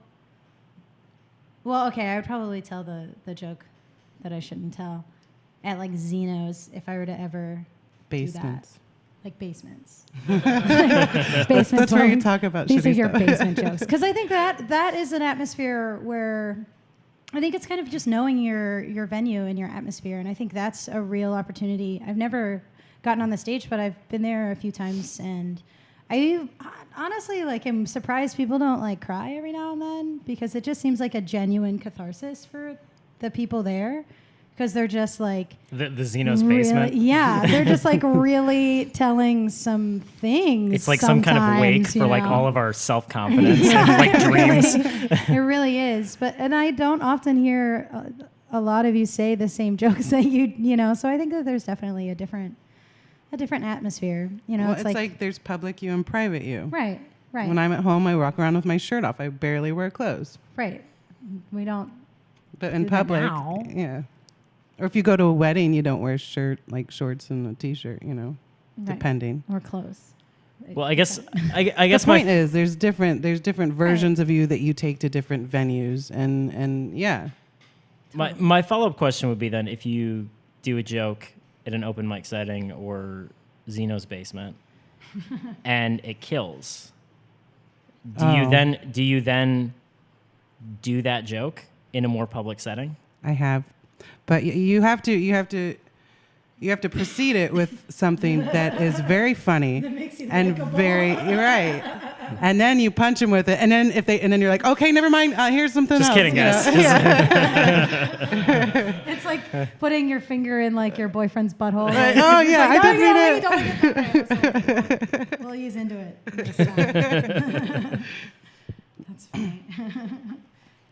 Well, okay, I would probably tell the joke that I shouldn't tell at like Zeno's if I were to ever Basements. do that. Like basements. Basements. That's where you talk about These are shitty your stuff. basement jokes. Because I think that is an atmosphere where I think it's kind of just knowing your venue and your atmosphere. And I think that's a real opportunity. I've never gotten on the stage, but I've been there a few times. And I honestly am surprised people don't like cry every now and then, because it just seems like a genuine catharsis for the people there. Because they're just like The Zeno's really- basement? Yeah, they're just like really telling some things. It's like some kind of wake sometimes, for you like know? all of our self-confidence and like dreams. It really is. And I don't often hear a lot of you say the same jokes that you know. So I think that there's definitely a different atmosphere. You know, Well, it's it's like there's public you and private you. right. When I'm at home, I walk around with my shirt off. I barely wear clothes. Right. We don't. But in Do that public, now. yeah. Or if you go to a wedding, you don't wear shorts and a t-shirt, you know, Right. depending. We're close. Well, I guess The point is there's different versions of you that you take to different venues, and yeah. My follow-up question would be then, if you do a joke at an open mic setting or Zeno's basement and it kills, do you then do that joke in a more public setting? I have, but you have to precede it with something that is very funny and very you're right. And then you punch them with it, and then then you're like, okay, never mind. Here's something Just else. kidding, you know? guys. It's like putting your finger in like your boyfriend's butthole. Right. Oh yeah, I didn't mean it. Don't get that way. We'll ease into it this time. That's funny.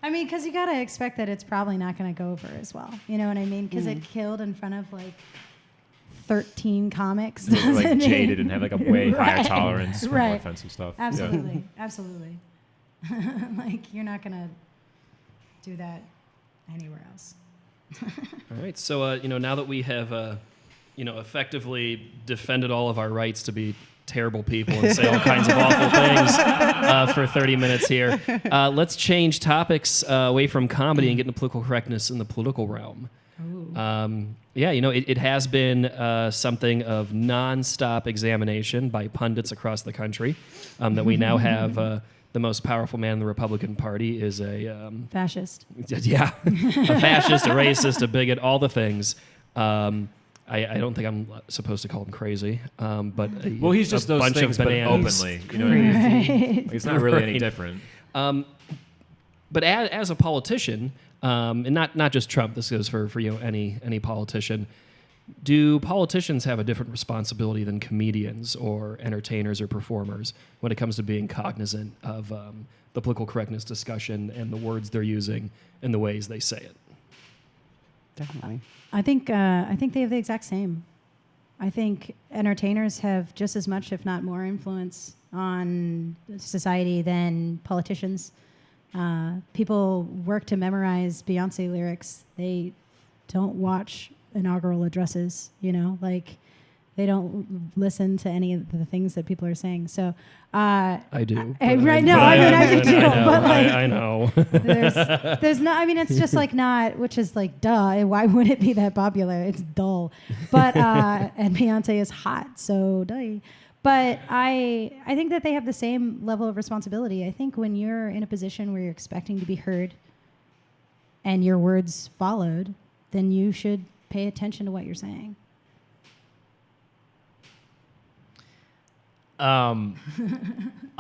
I mean, because you got to expect that it's probably not going to go over as well. You know what I mean? Because it killed in front of like 13 comics. They're like doesn't it? jaded and have like a way higher Right. tolerance for more Right. offensive stuff. Absolutely. Absolutely. Like, you're not going to do that anywhere else. All right. So, now that we have, effectively defended all of our rights to be terrible people and say all kinds of awful things for 30 minutes here, let's change topics away from comedy and get into political correctness in the political realm. It has been something of nonstop examination by pundits across the country that we now have the most powerful man in the Republican Party is a fascist. Yeah, a fascist, a racist, a bigot, all the things. I don't think I'm supposed to call him crazy, but he's just those bunch things, of but bananas. openly. You know what I mean? Right. It's not really any Right. different. But as a politician, and not just Trump, this goes for any politician. Do politicians have a different responsibility than comedians or entertainers or performers when it comes to being cognizant of the political correctness discussion and the words they're using and the ways they say it? Definitely. I think they have the exact same. I think entertainers have just as much, if not more, influence on society than politicians. People work to memorize Beyonce lyrics. They don't watch inaugural addresses, they don't listen to any of the things that people are saying. So I do. Right now, I do too. But I know. there's not. I mean, it's just like not, which is like duh. Why would it be that popular? It's dull. But and Beyonce is hot, so duh. But I think that they have the same level of responsibility. I think when you're in a position where you're expecting to be heard and your words followed, then you should pay attention to what you're saying. I'll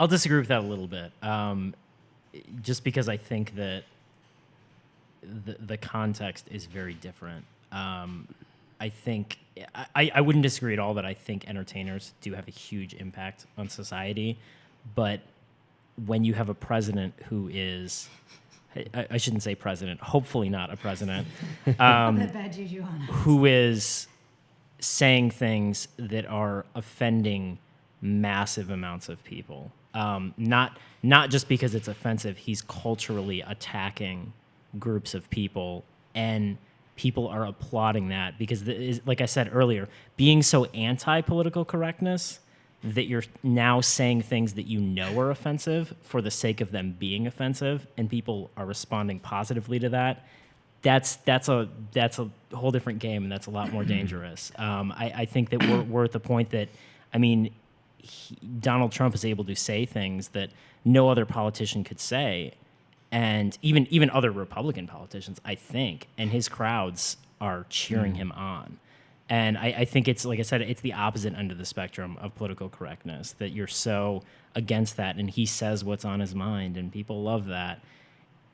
disagree with that a little bit, just because I think that the context is very different. I think I wouldn't disagree at all that I think entertainers do have a huge impact on society, but when you have a president who is, I shouldn't say president, hopefully not a president, who is saying things that are offending massive amounts of people, not just because it's offensive, he's culturally attacking groups of people, and people are applauding that because, like I said earlier, being so anti-political correctness that you're now saying things that you know are offensive for the sake of them being offensive, and people are responding positively to that. That's a whole different game, and that's a lot more dangerous. I think that we're at the point that, I mean, Donald Trump is able to say things that no other politician could say, and even other Republican politicians, I think, and his crowds are cheering him on. And I think it's, like I said, it's the opposite end of the spectrum of political correctness, that you're so against that, and he says what's on his mind, and people love that.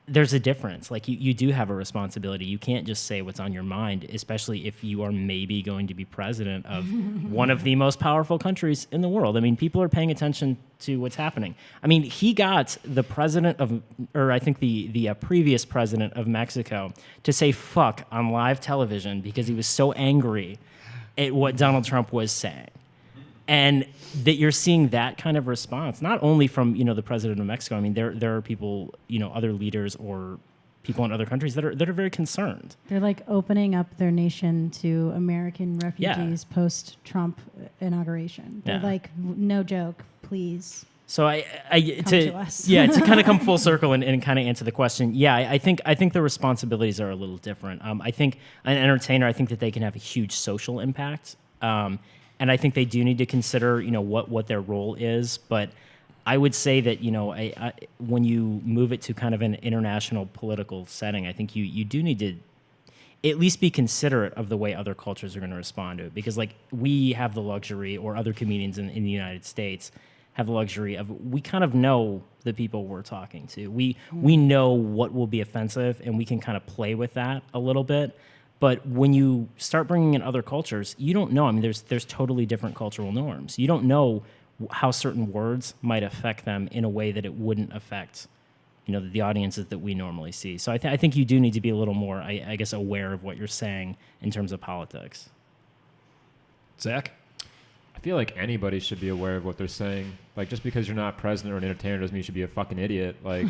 There's a difference. Like, you do have a responsibility. You can't just say what's on your mind, especially if you are maybe going to be president of one of the most powerful countries in the world. I mean, people are paying attention to what's happening. I mean, he got the president of, or I think the previous president of Mexico to say fuck on live television because he was so angry at what Donald Trump was saying. And that you're seeing that kind of response, not only from, the president of Mexico. I mean, there are people, other leaders or people in other countries that are very concerned. They're like opening up their nation to American refugees post-Trump inauguration. They're like, no joke, please. So to us. To kind of come full circle and kind of answer the question. Yeah, I think the responsibilities are a little different. I think an entertainer, I think that they can have a huge social impact. And I think they do need to consider, what their role is. But I would say that, when you move it to kind of an international political setting, I think you do need to at least be considerate of the way other cultures are going to respond to it. Because, like, we have the luxury, or other comedians in the United States have the luxury of, we kind of know the people we're talking to. We know what will be offensive, and we can kind of play with that a little bit. But when you start bringing in other cultures, you don't know. I mean, there's totally different cultural norms. You don't know how certain words might affect them in a way that it wouldn't affect, the audiences that we normally see. So I think you do need to be a little more, I guess, aware of what you're saying in terms of politics. Zach? feel like anybody should be aware of what they're saying. Like, just because you're not president or an entertainer doesn't mean you should be a fucking idiot. Like,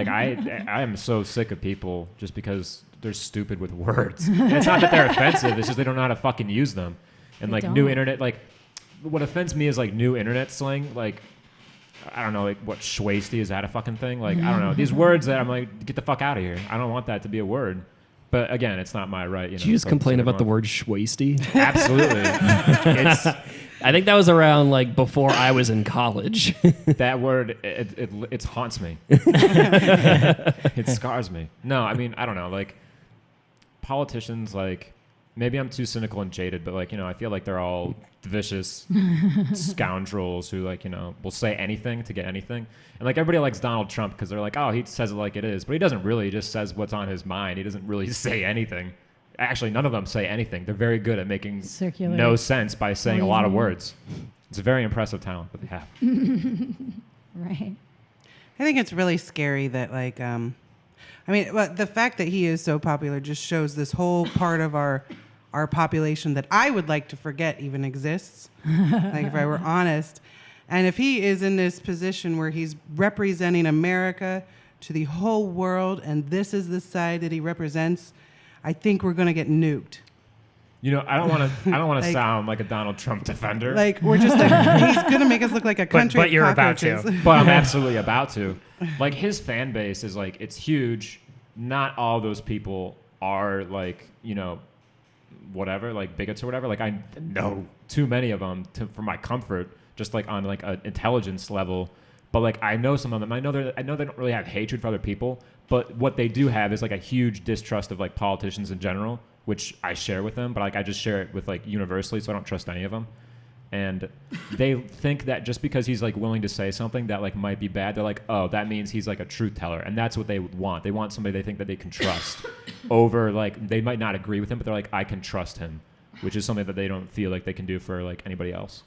I am so sick of people just because they're stupid with words. And it's not that they're offensive. It's just they don't know how to fucking use them. And like new internet, like what offends me is like new internet slang. Like, I don't know, like what schwasty, is that a fucking thing? Like, I don't know. These words that I'm like, get the fuck out of here. I don't want that to be a word. But again, it's not my right. Did you just complain about the word schwasty? Absolutely. I think that was around like before I was in college. That word, it haunts me. It scars me. No, I mean, I don't know. Like, politicians, like, maybe I'm too cynical and jaded, but like, I feel like they're all vicious scoundrels who like, will say anything to get anything. And like everybody likes Donald Trump because they're like, oh, he says it like it is, but he doesn't really. He just says what's on his mind. He doesn't really say anything. Actually, none of them say anything. They're very good at making no sense by saying a lot of words. It's a very impressive talent that they have. Right. I think it's really scary that like, but the fact that he is so popular just shows this whole part of our population that I would like to forget even exists. Like if I were honest. And if he is in this position where he's representing America to the whole world and this is the side that he represents, I think we're going to get nuked. I don't want to like, sound like a Donald Trump defender. Like we're just he's going to make us look like a country but you're about to. But I'm absolutely about to. Like his fan base is like, it's huge. Not all those people are like, whatever, like bigots or whatever. Like I know too many of them for my comfort, just like on like an intelligence level. But like I know some of them. I know they don't really have hatred for other people, but what they do have is like a huge distrust of like politicians in general, which I share with them. But like I just share it with like universally, so I don't trust any of them. And they think that just because he's like willing to say something that like might be bad, they're like, oh, that means he's like a truth teller. And that's what they want. They want somebody they think that they can trust over like, they might not agree with him, but they're like, I can trust him, which is something that they don't feel like they can do for like anybody else.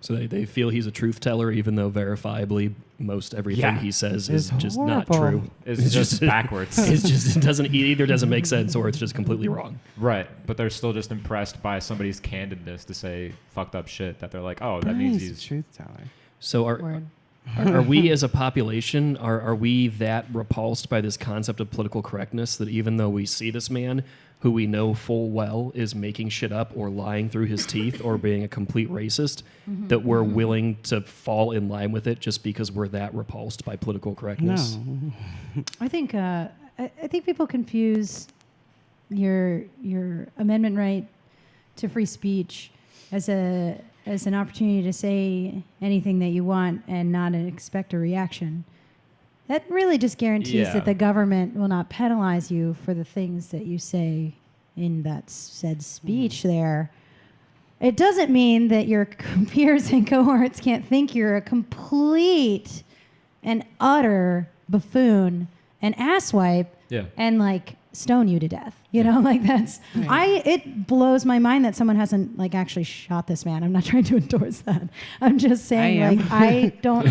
So they feel he's a truth teller, even though verifiably most everything he says is just not true. It's just backwards. It either doesn't make sense or it's just completely wrong. Right, but they're still just impressed by somebody's candidness to say fucked up shit that they're like, oh, that means he's a truth teller. So are we as a population, are we that repulsed by this concept of political correctness that even though we see this man who we know full well is making shit up or lying through his teeth or being a complete racist, that we're willing to fall in line with it just because we're that repulsed by political correctness? No. I think I think people confuse your amendment right to free speech as an opportunity to say anything that you want and not expect a reaction. That really just guarantees that the government will not penalize you for the things that you say in that said speech there. It doesn't mean that your peers and cohorts can't think you're a complete and utter buffoon and asswipe and like stone you to death. That's it blows my mind that someone hasn't like actually shot this man. I'm not trying to endorse that. I'm just saying I don't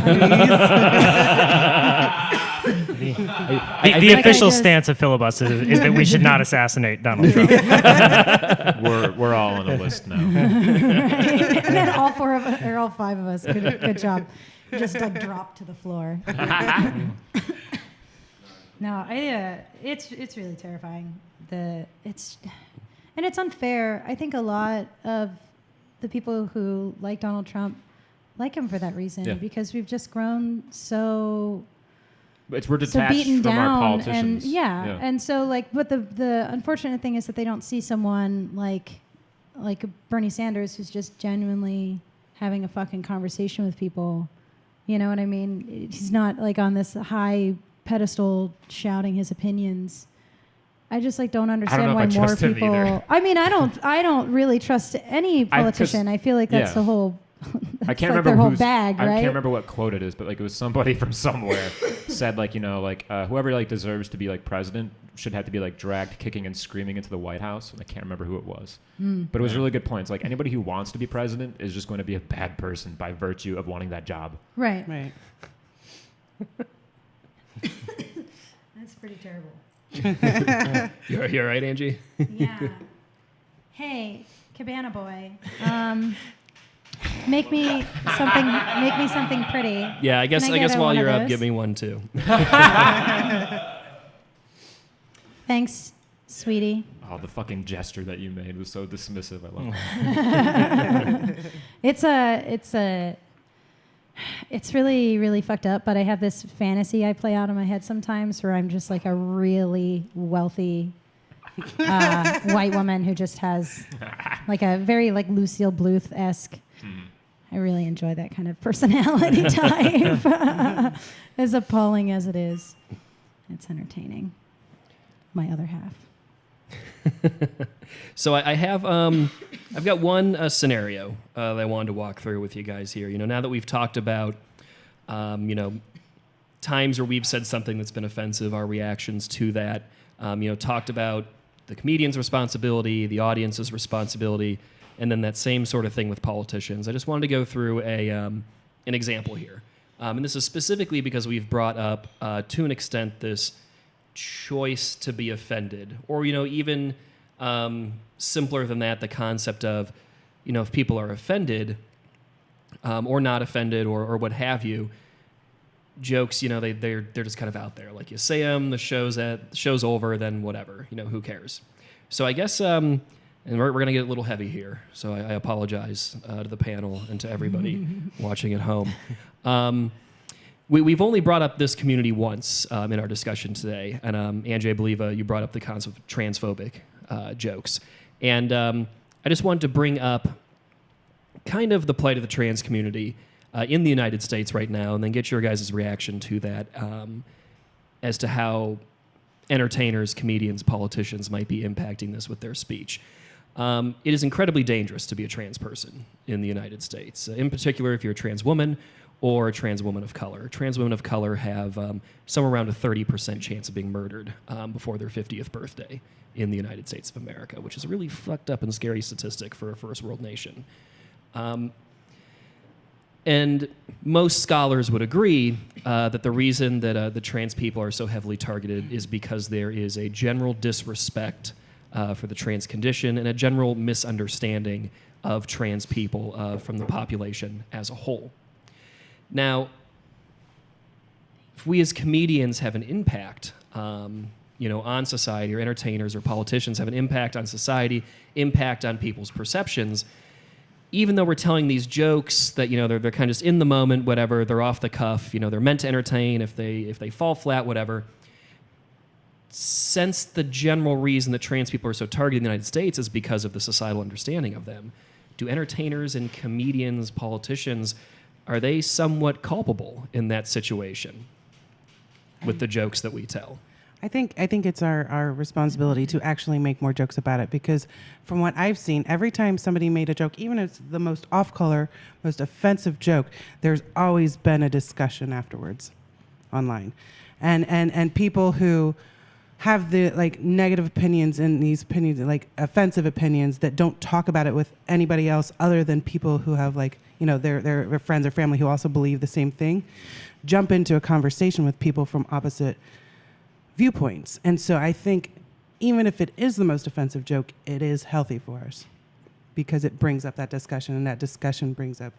the official stance of FiliBUSTED is that we should not assassinate Donald Trump. We're all on a list now. And then all four of us, or all five of us, good job, just like drop to the floor. No, it's really terrifying. It's unfair. I think a lot of the people who like Donald Trump like him for that reason because we've just grown so. We're detached from our politicians. And so like, but the unfortunate thing is that they don't see someone like Bernie Sanders who's just genuinely having a fucking conversation with people. You know what I mean? He's not like on this high pedestal shouting his opinions. I just like don't understand why more people. I mean, I don't really trust any politician. I feel like that's the whole. I can't remember their whole bag, right? I can't remember what quote it is, but like it was somebody from somewhere said like whoever like deserves to be like president should have to be like dragged kicking and screaming into the White House. And I can't remember who it was, but it was a really good point. It's like anybody who wants to be president is just going to be a bad person by virtue of wanting that job. Right. That's pretty terrible. You're right, Angie? Yeah. Hey, Cabana Boy. Make me something pretty. Yeah, I guess Can I get while one of you're up, those? give me one too. Thanks, sweetie. Oh, the fucking gesture that you made was so dismissive. I love it. It's really, really fucked up, but I have this fantasy I play out in my head sometimes where I'm just like a really wealthy white woman who just has like a very like Lucille Bluth-esque. I really enjoy that kind of personality type. As appalling as it is, it's entertaining. My other half. So I have I've got one scenario that I wanted to walk through with you guys here. Now that we've talked about times where we've said something that's been offensive, our reactions to that. Talked about the comedian's responsibility, the audience's responsibility, and then that same sort of thing with politicians. I just wanted to go through an example here, and this is specifically because we've brought up to an extent this choice to be offended, or even simpler than that, the concept of if people are offended or not offended or what have you, jokes they're just kind of out there, like you say them, the show's over, then whatever, who cares. So I guess and we're gonna get a little heavy here, so I apologize to the panel and to everybody watching at home. We've only brought up this community once in our discussion today, and Angie, I believe you brought up the concept of transphobic jokes, and I just wanted to bring up kind of the plight of the trans community in the United States right now, and then get your guys' reaction to that as to how entertainers, comedians, politicians might be impacting this with their speech. It is incredibly dangerous to be a trans person in the United States, in particular if you're a trans woman or a trans woman of color. Trans women of color have somewhere around a 30% chance of being murdered before their 50th birthday in the United States of America, which is a really fucked up and scary statistic for a first world nation. And most scholars would agree that the reason that the trans people are so heavily targeted is because there is a general disrespect for the trans condition and a general misunderstanding of trans people from the population as a whole. Now, if we as comedians have an impact, on society, or entertainers or politicians have an impact on society, impact on people's perceptions, even though we're telling these jokes that they're kind of just in the moment, whatever, they're off the cuff, they're meant to entertain. If they fall flat, whatever. Since the general reason that trans people are so targeted in the United States is because of the societal understanding of them, do entertainers and comedians, politicians, are they somewhat culpable in that situation with the jokes that we tell? I think it's our responsibility to actually make more jokes about it, because from what I've seen, every time somebody made a joke, even if it's the most off-color, most offensive joke, there's always been a discussion afterwards online. And people who have the negative opinions and these opinions, offensive opinions, that don't talk about it with anybody else other than people who have their friends or family who also believe the same thing, jump into a conversation with people from opposite viewpoints. And so I think even if it is the most offensive joke, it is healthy for us because it brings up that discussion, and that discussion brings up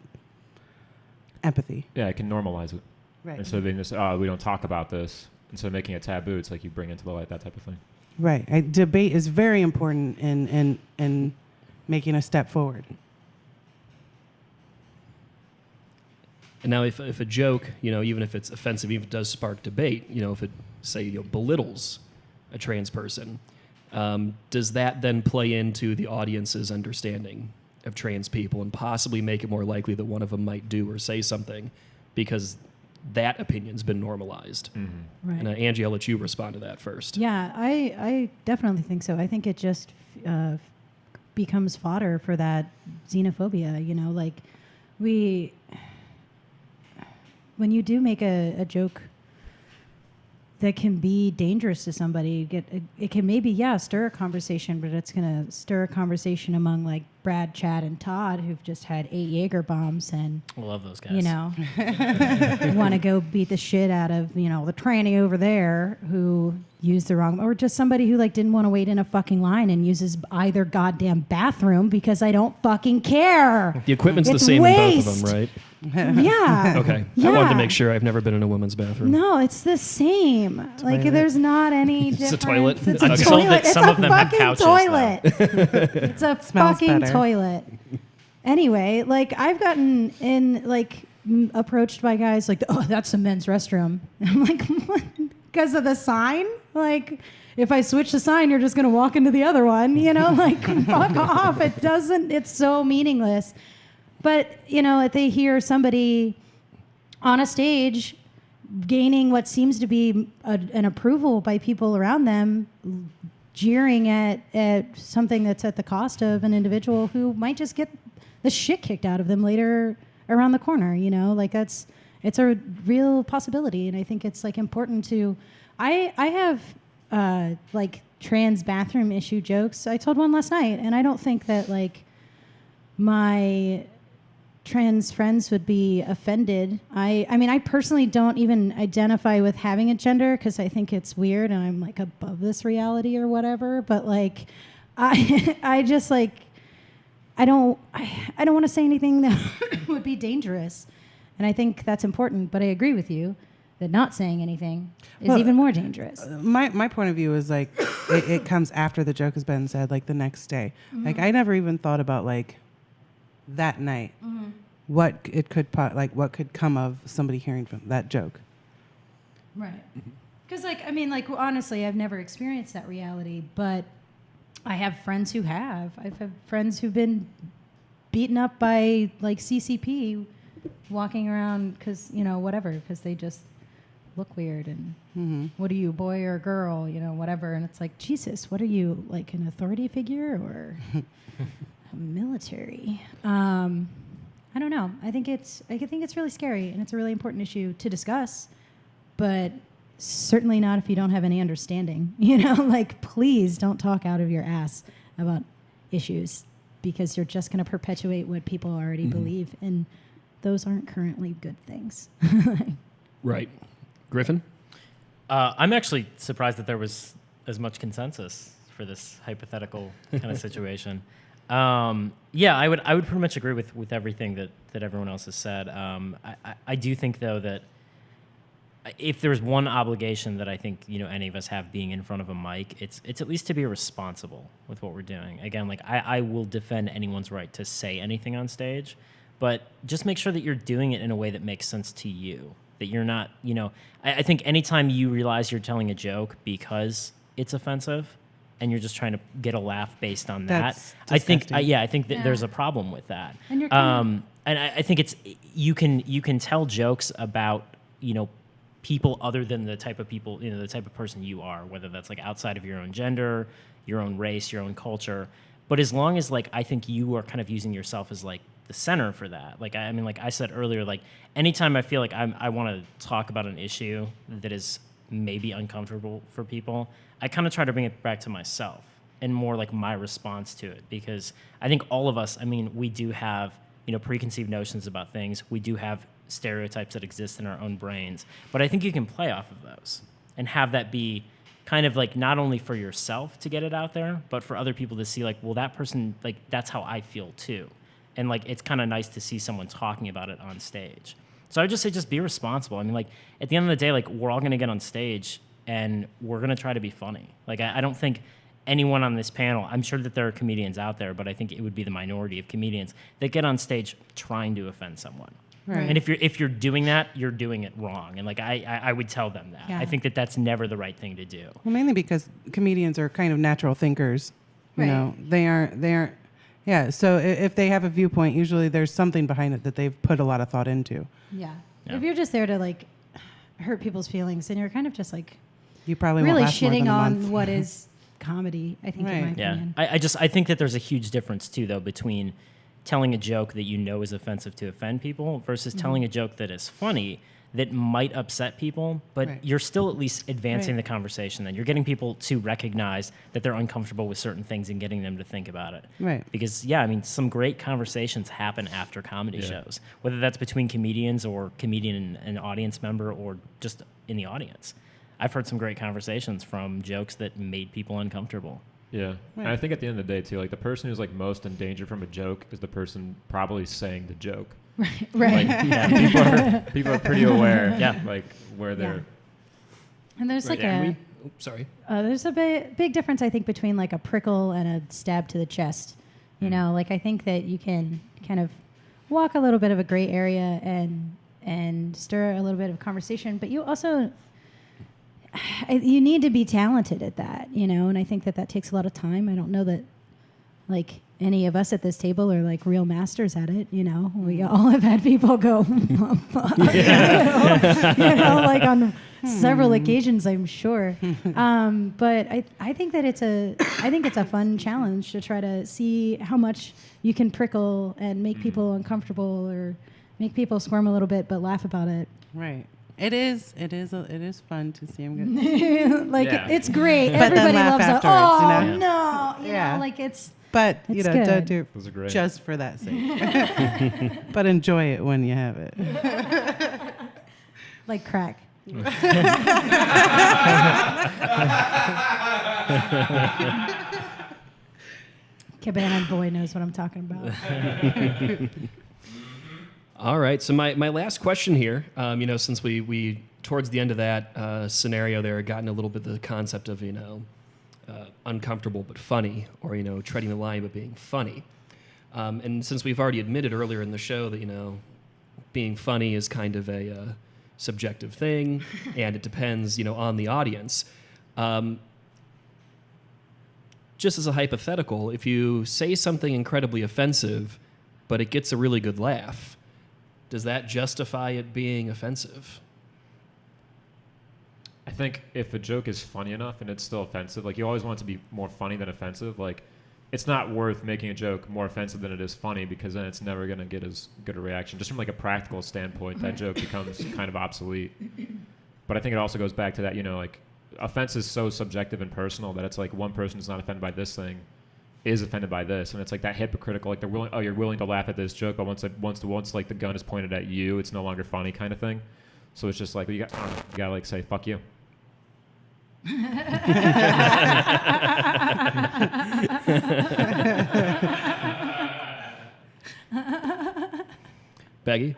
empathy. Yeah, it can normalize it. Right. Instead of being just, we don't talk about this. Instead of making it taboo, it's like you bring it to the light, that type of thing. Right. Debate is very important in making a step forward. And now if a joke, even if it's offensive, even if it does spark debate, if it, say, belittles a trans person, does that then play into the audience's understanding of trans people and possibly make it more likely that one of them might do or say something because that opinion's been normalized? Mm-hmm. Right. And Angie, I'll let you respond to that first. Yeah, I definitely think so. I think it just becomes fodder for that xenophobia. When you do make a joke that can be dangerous to somebody, it can maybe, stir a conversation, but it's going to stir a conversation among Brad, Chad, and Todd, who've just had 8 Jaeger bombs and, I love those guys. you know, want to go beat the shit out of, you know, the tranny over there who used the wrong, or just somebody who like didn't want to wait in a fucking line and uses either goddamn bathroom because I don't fucking care. The equipment's It's the same waste. in both of them, right? Yeah. Okay. Yeah. I wanted to make sure. I've never been in a woman's bathroom. No, it's the same. Like Toilet. there's not any It's a difference. toilet? It's a Okay. toilet. That It's some a of them have fucking couches, toilet. It's a Smells fucking better. toilet. Anyway, like I've gotten approached by guys like, oh, that's a men's restroom. And I'm like, what? Because of the sign? Like, if I switch the sign, you're just gonna walk into the other one, you know? Like, fuck off. It's so meaningless. But, you know, if they hear somebody on a stage gaining what seems to be an approval by people around them, jeering at something that's at the cost of an individual who might just get the shit kicked out of them later around the corner, you know? Like, it's a real possibility, and I think it's, like, important to... I have, like, trans bathroom issue jokes. I told one last night, and I don't think that, like, my trans friends would be offended. I mean, I personally don't even identify with having a gender because I think it's weird and I'm like above this reality or whatever. But like, I just like, I don't want to say anything that would be dangerous. And I think that's important. But I agree with you that not saying anything is even more dangerous. My point of view is like, it comes after the joke has been said, like the next day. Like I never even thought about like, that night, what it could what could come of somebody hearing from that joke. Right. Because, like, I mean, like, honestly, I've never experienced that reality, but I have friends who have. I've had friends who've been beaten up by, like, CCP walking around because, you know, whatever, because they just look weird and what are you, boy or girl, you know, whatever. And it's like, Jesus, what are you, like an authority figure or... military. I don't know. I think it's really scary and it's a really important issue to discuss, but certainly not if you don't have any understanding. You know, like please don't talk out of your ass about issues because you're just going to perpetuate what people already believe, and those aren't currently good things. Right. Griffin? I'm actually surprised that there was as much consensus for this hypothetical kind of situation. Yeah, I would pretty much agree with everything that everyone else has said. I do think though that if there's one obligation that I think, you know, any of us have being in front of a mic, it's at least to be responsible with what we're doing. Again, like I will defend anyone's right to say anything on stage, but just make sure that you're doing it in a way that makes sense to you. That you're not, you know, I think anytime you realize you're telling a joke because it's offensive, and you're just trying to get a laugh based on That's that. I think disgusting. that there's a problem with that. And you're and I think it's you can tell jokes about, you know, people other than the type of people, you know, the type of person you are, whether that's like outside of your own gender, your own race, your own culture. But as long as like I think you are kind of using yourself as like the center for that. Like I mean, like I said earlier, like anytime I feel like I want to talk about an issue that is maybe uncomfortable for people, I kind of try to bring it back to myself and more like my response to it, because I think all of us, I mean, we do have, you know, preconceived notions about things. We do have stereotypes that exist in our own brains, but I think you can play off of those and have that be kind of like not only for yourself to get it out there, but for other people to see like, well, that person, like, that's how I feel too. And like, it's kind of nice to see someone talking about it on stage. So I would just say, just be responsible. I mean, like, at the end of the day, like, we're all going to get on stage and we're going to try to be funny. Like, I don't think anyone on this panel, I'm sure that there are comedians out there, but I think it would be the minority of comedians that get on stage trying to offend someone. Right. And if you're doing that, you're doing it wrong. And like, I would tell them that. Yeah. I think that that's never the right thing to do. Well, mainly because comedians are kind of natural thinkers. You Right. know, they aren't. Yeah. So if they have a viewpoint, usually there's something behind it that they've put a lot of thought into. Yeah. Yeah. If you're just there to like hurt people's feelings, then you're kind of just like You probably really won't last more shitting than a on month. what is comedy, I think, in my Right. Yeah. opinion. I think that there's a huge difference too, though, between telling a joke that you know is offensive to offend people versus telling a joke that is funny that might upset people, but Right. you're still at least advancing Right. the conversation. Then you're getting people to recognize that they're uncomfortable with certain things and getting them to think about it. Right. Because yeah, I mean, some great conversations happen after comedy Yeah. shows, whether that's between comedians or comedian and audience member or just in the audience. I've heard some great conversations from jokes that made people uncomfortable. Yeah. And I Right. think at the end of the day, too, like the person who's like most in danger from a joke is the person probably saying the joke. Right. Like, yeah, people are pretty aware, Yeah. like where they're. And there's like And a sorry. there's a big difference, I think, between like a prickle and a stab to the chest. You know, like I think that you can kind of walk a little bit of a gray area and stir a little bit of conversation, but you also you need to be talented at that, you know, and I think that takes a lot of time. I don't know that like any of us at this table are like real masters at it, you know. We all have had people go, you know, like on several occasions, I'm sure. But I think that it's a fun challenge to try to see how much you can prickle and make people uncomfortable or make people squirm a little bit, but laugh about it. Right. It is fun to see him go. Like Yeah. it's great. But then Everybody laugh loves it. afterwards, Oh you know? no, you Yeah. know, like it's. But It's you know, good. don't do it Those are great. just for that sake. But enjoy it when you have it. Like crack. Cabana boy knows what I'm talking about. All right. So my last question here, you know, since we towards the end of that scenario there, gotten a little bit the concept of, you know, uncomfortable but funny, or, you know, treading the line but being funny. And since we've already admitted earlier in the show that, you know, being funny is kind of a subjective thing, and it depends, you know, on the audience. Just as a hypothetical, if you say something incredibly offensive, but it gets a really good laugh, does that justify it being offensive? I think if a joke is funny enough and it's still offensive, like you always want it to be more funny than offensive. Like it's not worth making a joke more offensive than it is funny, because then it's never going to get as good a reaction. Just from like a practical standpoint, that joke becomes kind of obsolete. But I think it also goes back to that, you know, like offense is so subjective and personal that it's like one person is not offended by this thing is offended by this, and it's like that hypocritical, like you're willing to laugh at this joke, but once like the gun is pointed at you, it's no longer funny kind of thing. So it's just like you gotta like say fuck you. Becky?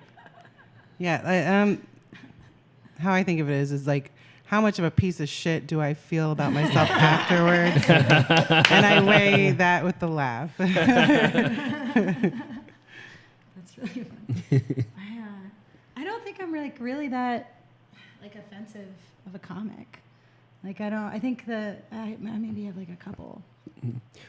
Yeah, how I think of it is like, how much of a piece of shit do I feel about myself afterwards? And I weigh that with the laugh. That's really fun. I don't think I'm like really that like offensive of a comic. Like I think I maybe have like a couple.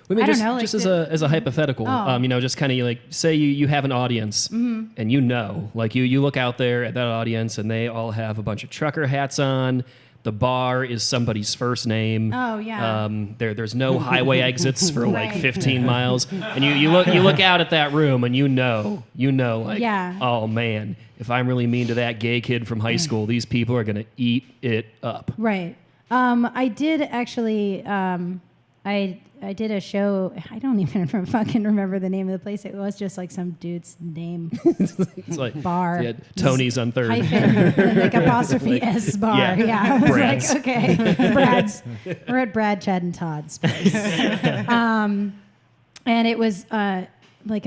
Well, I just, don't know, like just as a hypothetical, Oh. you know, just kind of like say you have an audience, and you know, like you look out there at that audience, and they all have a bunch of trucker hats on. The bar is somebody's first name. Oh, yeah. There's no highway exits for like Right. 15 miles, and you look out at that room, and you know, like, Yeah. oh man, if I'm really mean to that gay kid from high school, these people are gonna eat it up. Right. I did actually. I did a show. I don't even fucking remember the name of the place. It was just like some dude's name. It's like Bar. yeah, Tony's on third. Hyphen, like apostrophe S bar. Yeah. Yeah. I was Brad's. like, okay, Brad's. We're at Brad, Chad, and Todd's place. And it was like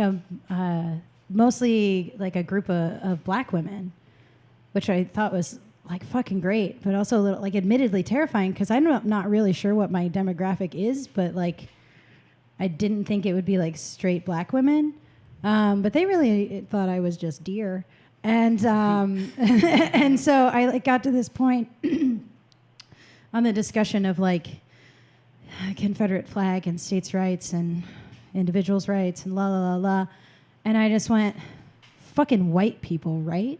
mostly like a group of black women, which I thought was like fucking great, but also a little like admittedly terrifying, because I'm not really sure what my demographic is, but like I didn't think it would be like straight black women, but they really thought I was just deer, and and so I like got to this point on the discussion of like Confederate flag and states' rights and individuals' rights and la la la la, and I just went, fucking white people, right?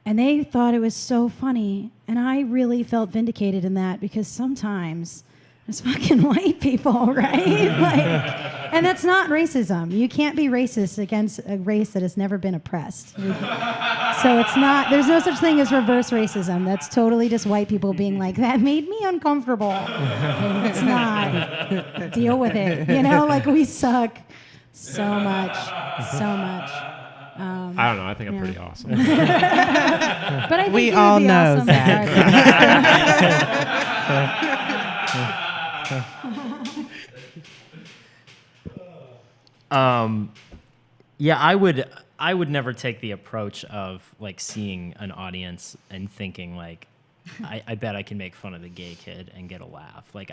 And they thought it was so funny, and I really felt vindicated in that, because sometimes There's fucking white people, right? Like, and that's not racism. You can't be racist against a race that has never been oppressed. So it's not, there's no such thing as reverse racism. That's totally just white people being like, that made me uncomfortable. And it's not. Deal with it. You know, like we suck so much. I don't know. I think I'm pretty awesome. But I think We you would all be know, awesome Zach. Yeah, I would never take the approach of like seeing an audience and thinking like, I bet I can make fun of the gay kid and get a laugh. Like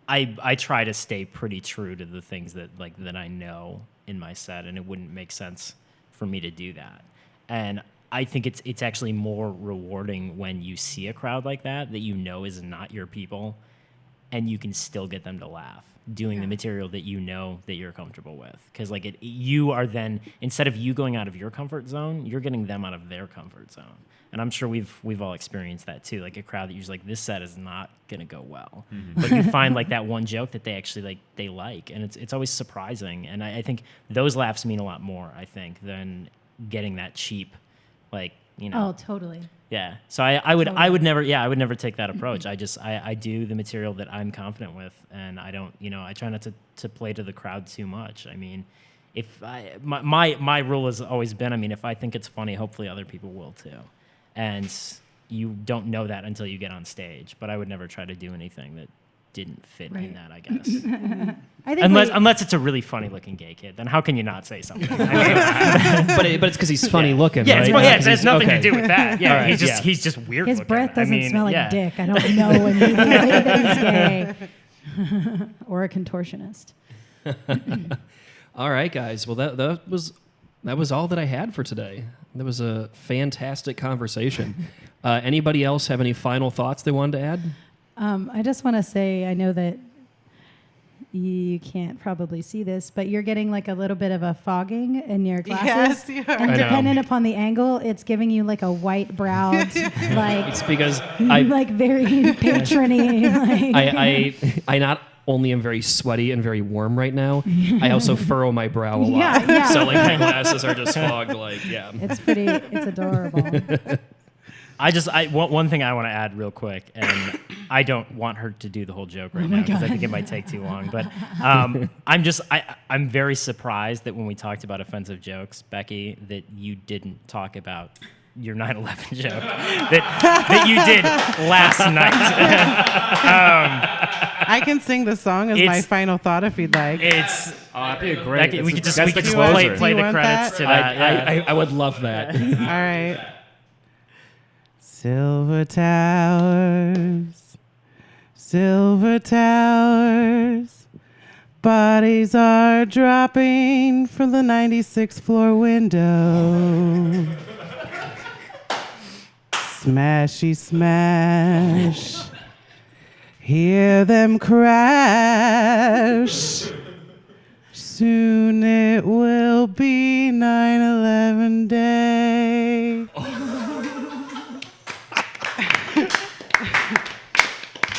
I try to stay pretty true to the things that I know in my set, and it wouldn't make sense for me to do that. And I think it's actually more rewarding when you see a crowd like that you know is not your people, and you can still get them to laugh doing the material that you know that you're comfortable with. Because you are then, instead of you going out of your comfort zone, you're getting them out of their comfort zone. And I'm sure we've all experienced that too. Like a crowd that you're just like, this set is not gonna go well, but you find like that one joke that they actually they like, and it's always surprising. And I think those laughs mean a lot more, I think, than getting that cheap, Oh, totally. Yeah. So I would never take that approach. I do the material that I'm confident with, and I don't, I try not to play to the crowd too much. I mean, my rule has always been, I mean, if I think it's funny, hopefully other people will too. And you don't know that until you get on stage, but I would never try to do anything that didn't fit in that, I guess. I think unless it's a really funny looking gay kid, then how can you not say something? I mean, but it's because he's funny looking, yeah, right? it's funny, it has nothing to do with that. Yeah, Right, he's just weird. his looking. breath doesn't smell like yeah. dick. I don't know immediately that he's gay. Or a contortionist. All right, guys. Well, that was all that I had for today. That was a fantastic conversation. Anybody else have any final thoughts they wanted to add? I just want to say, I know that you can't probably see this, but you're getting like a little bit of a fogging in your glasses. Yes, you are. And I know. dependent upon the angle, it's giving you like a white browed, like It's because like very patrony. I not only am very sweaty and very warm right now, I also furrow my brow a lot. Yeah. So like my glasses are just fogged. It's adorable. One thing I want to add real quick, and I don't want her to do the whole joke right now because I think it might take too long. But I'm very surprised that when we talked about offensive jokes, Becky, that you didn't talk about your 9/11 joke that you did last night. I can sing the song as my final thought if you'd like. That'd be a great. Becky, we could just that's the play closer. the Do you want credits that? to that. Yeah. I would love that. All right. Silver towers, bodies are dropping from the 96th floor window. Smashy smash, hear them crash. Soon it will be 9/11 day.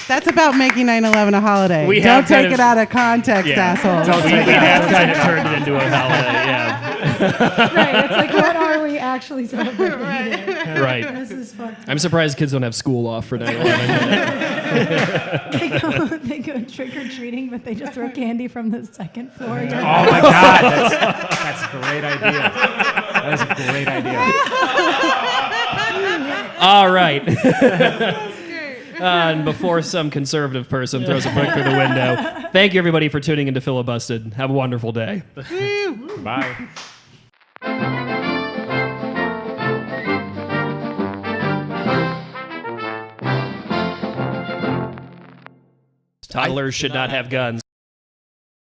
That's about making 9/11 a holiday. We Don't have kind take of- it out of context, assholes. We have kind of turned it into a holiday. Yeah. Right. It's like, what are we actually celebrating? Right. This is fucked up. I'm surprised kids don't have school off for 9/11. They go trick or treating, but they just throw candy from the second floor. Oh my God, that's a great idea. That is a great idea. All right. And before some conservative person throws a book through the window, thank you everybody for tuning into FiliBUSTED. Have a wonderful day. Bye. Toddlers should not have guns.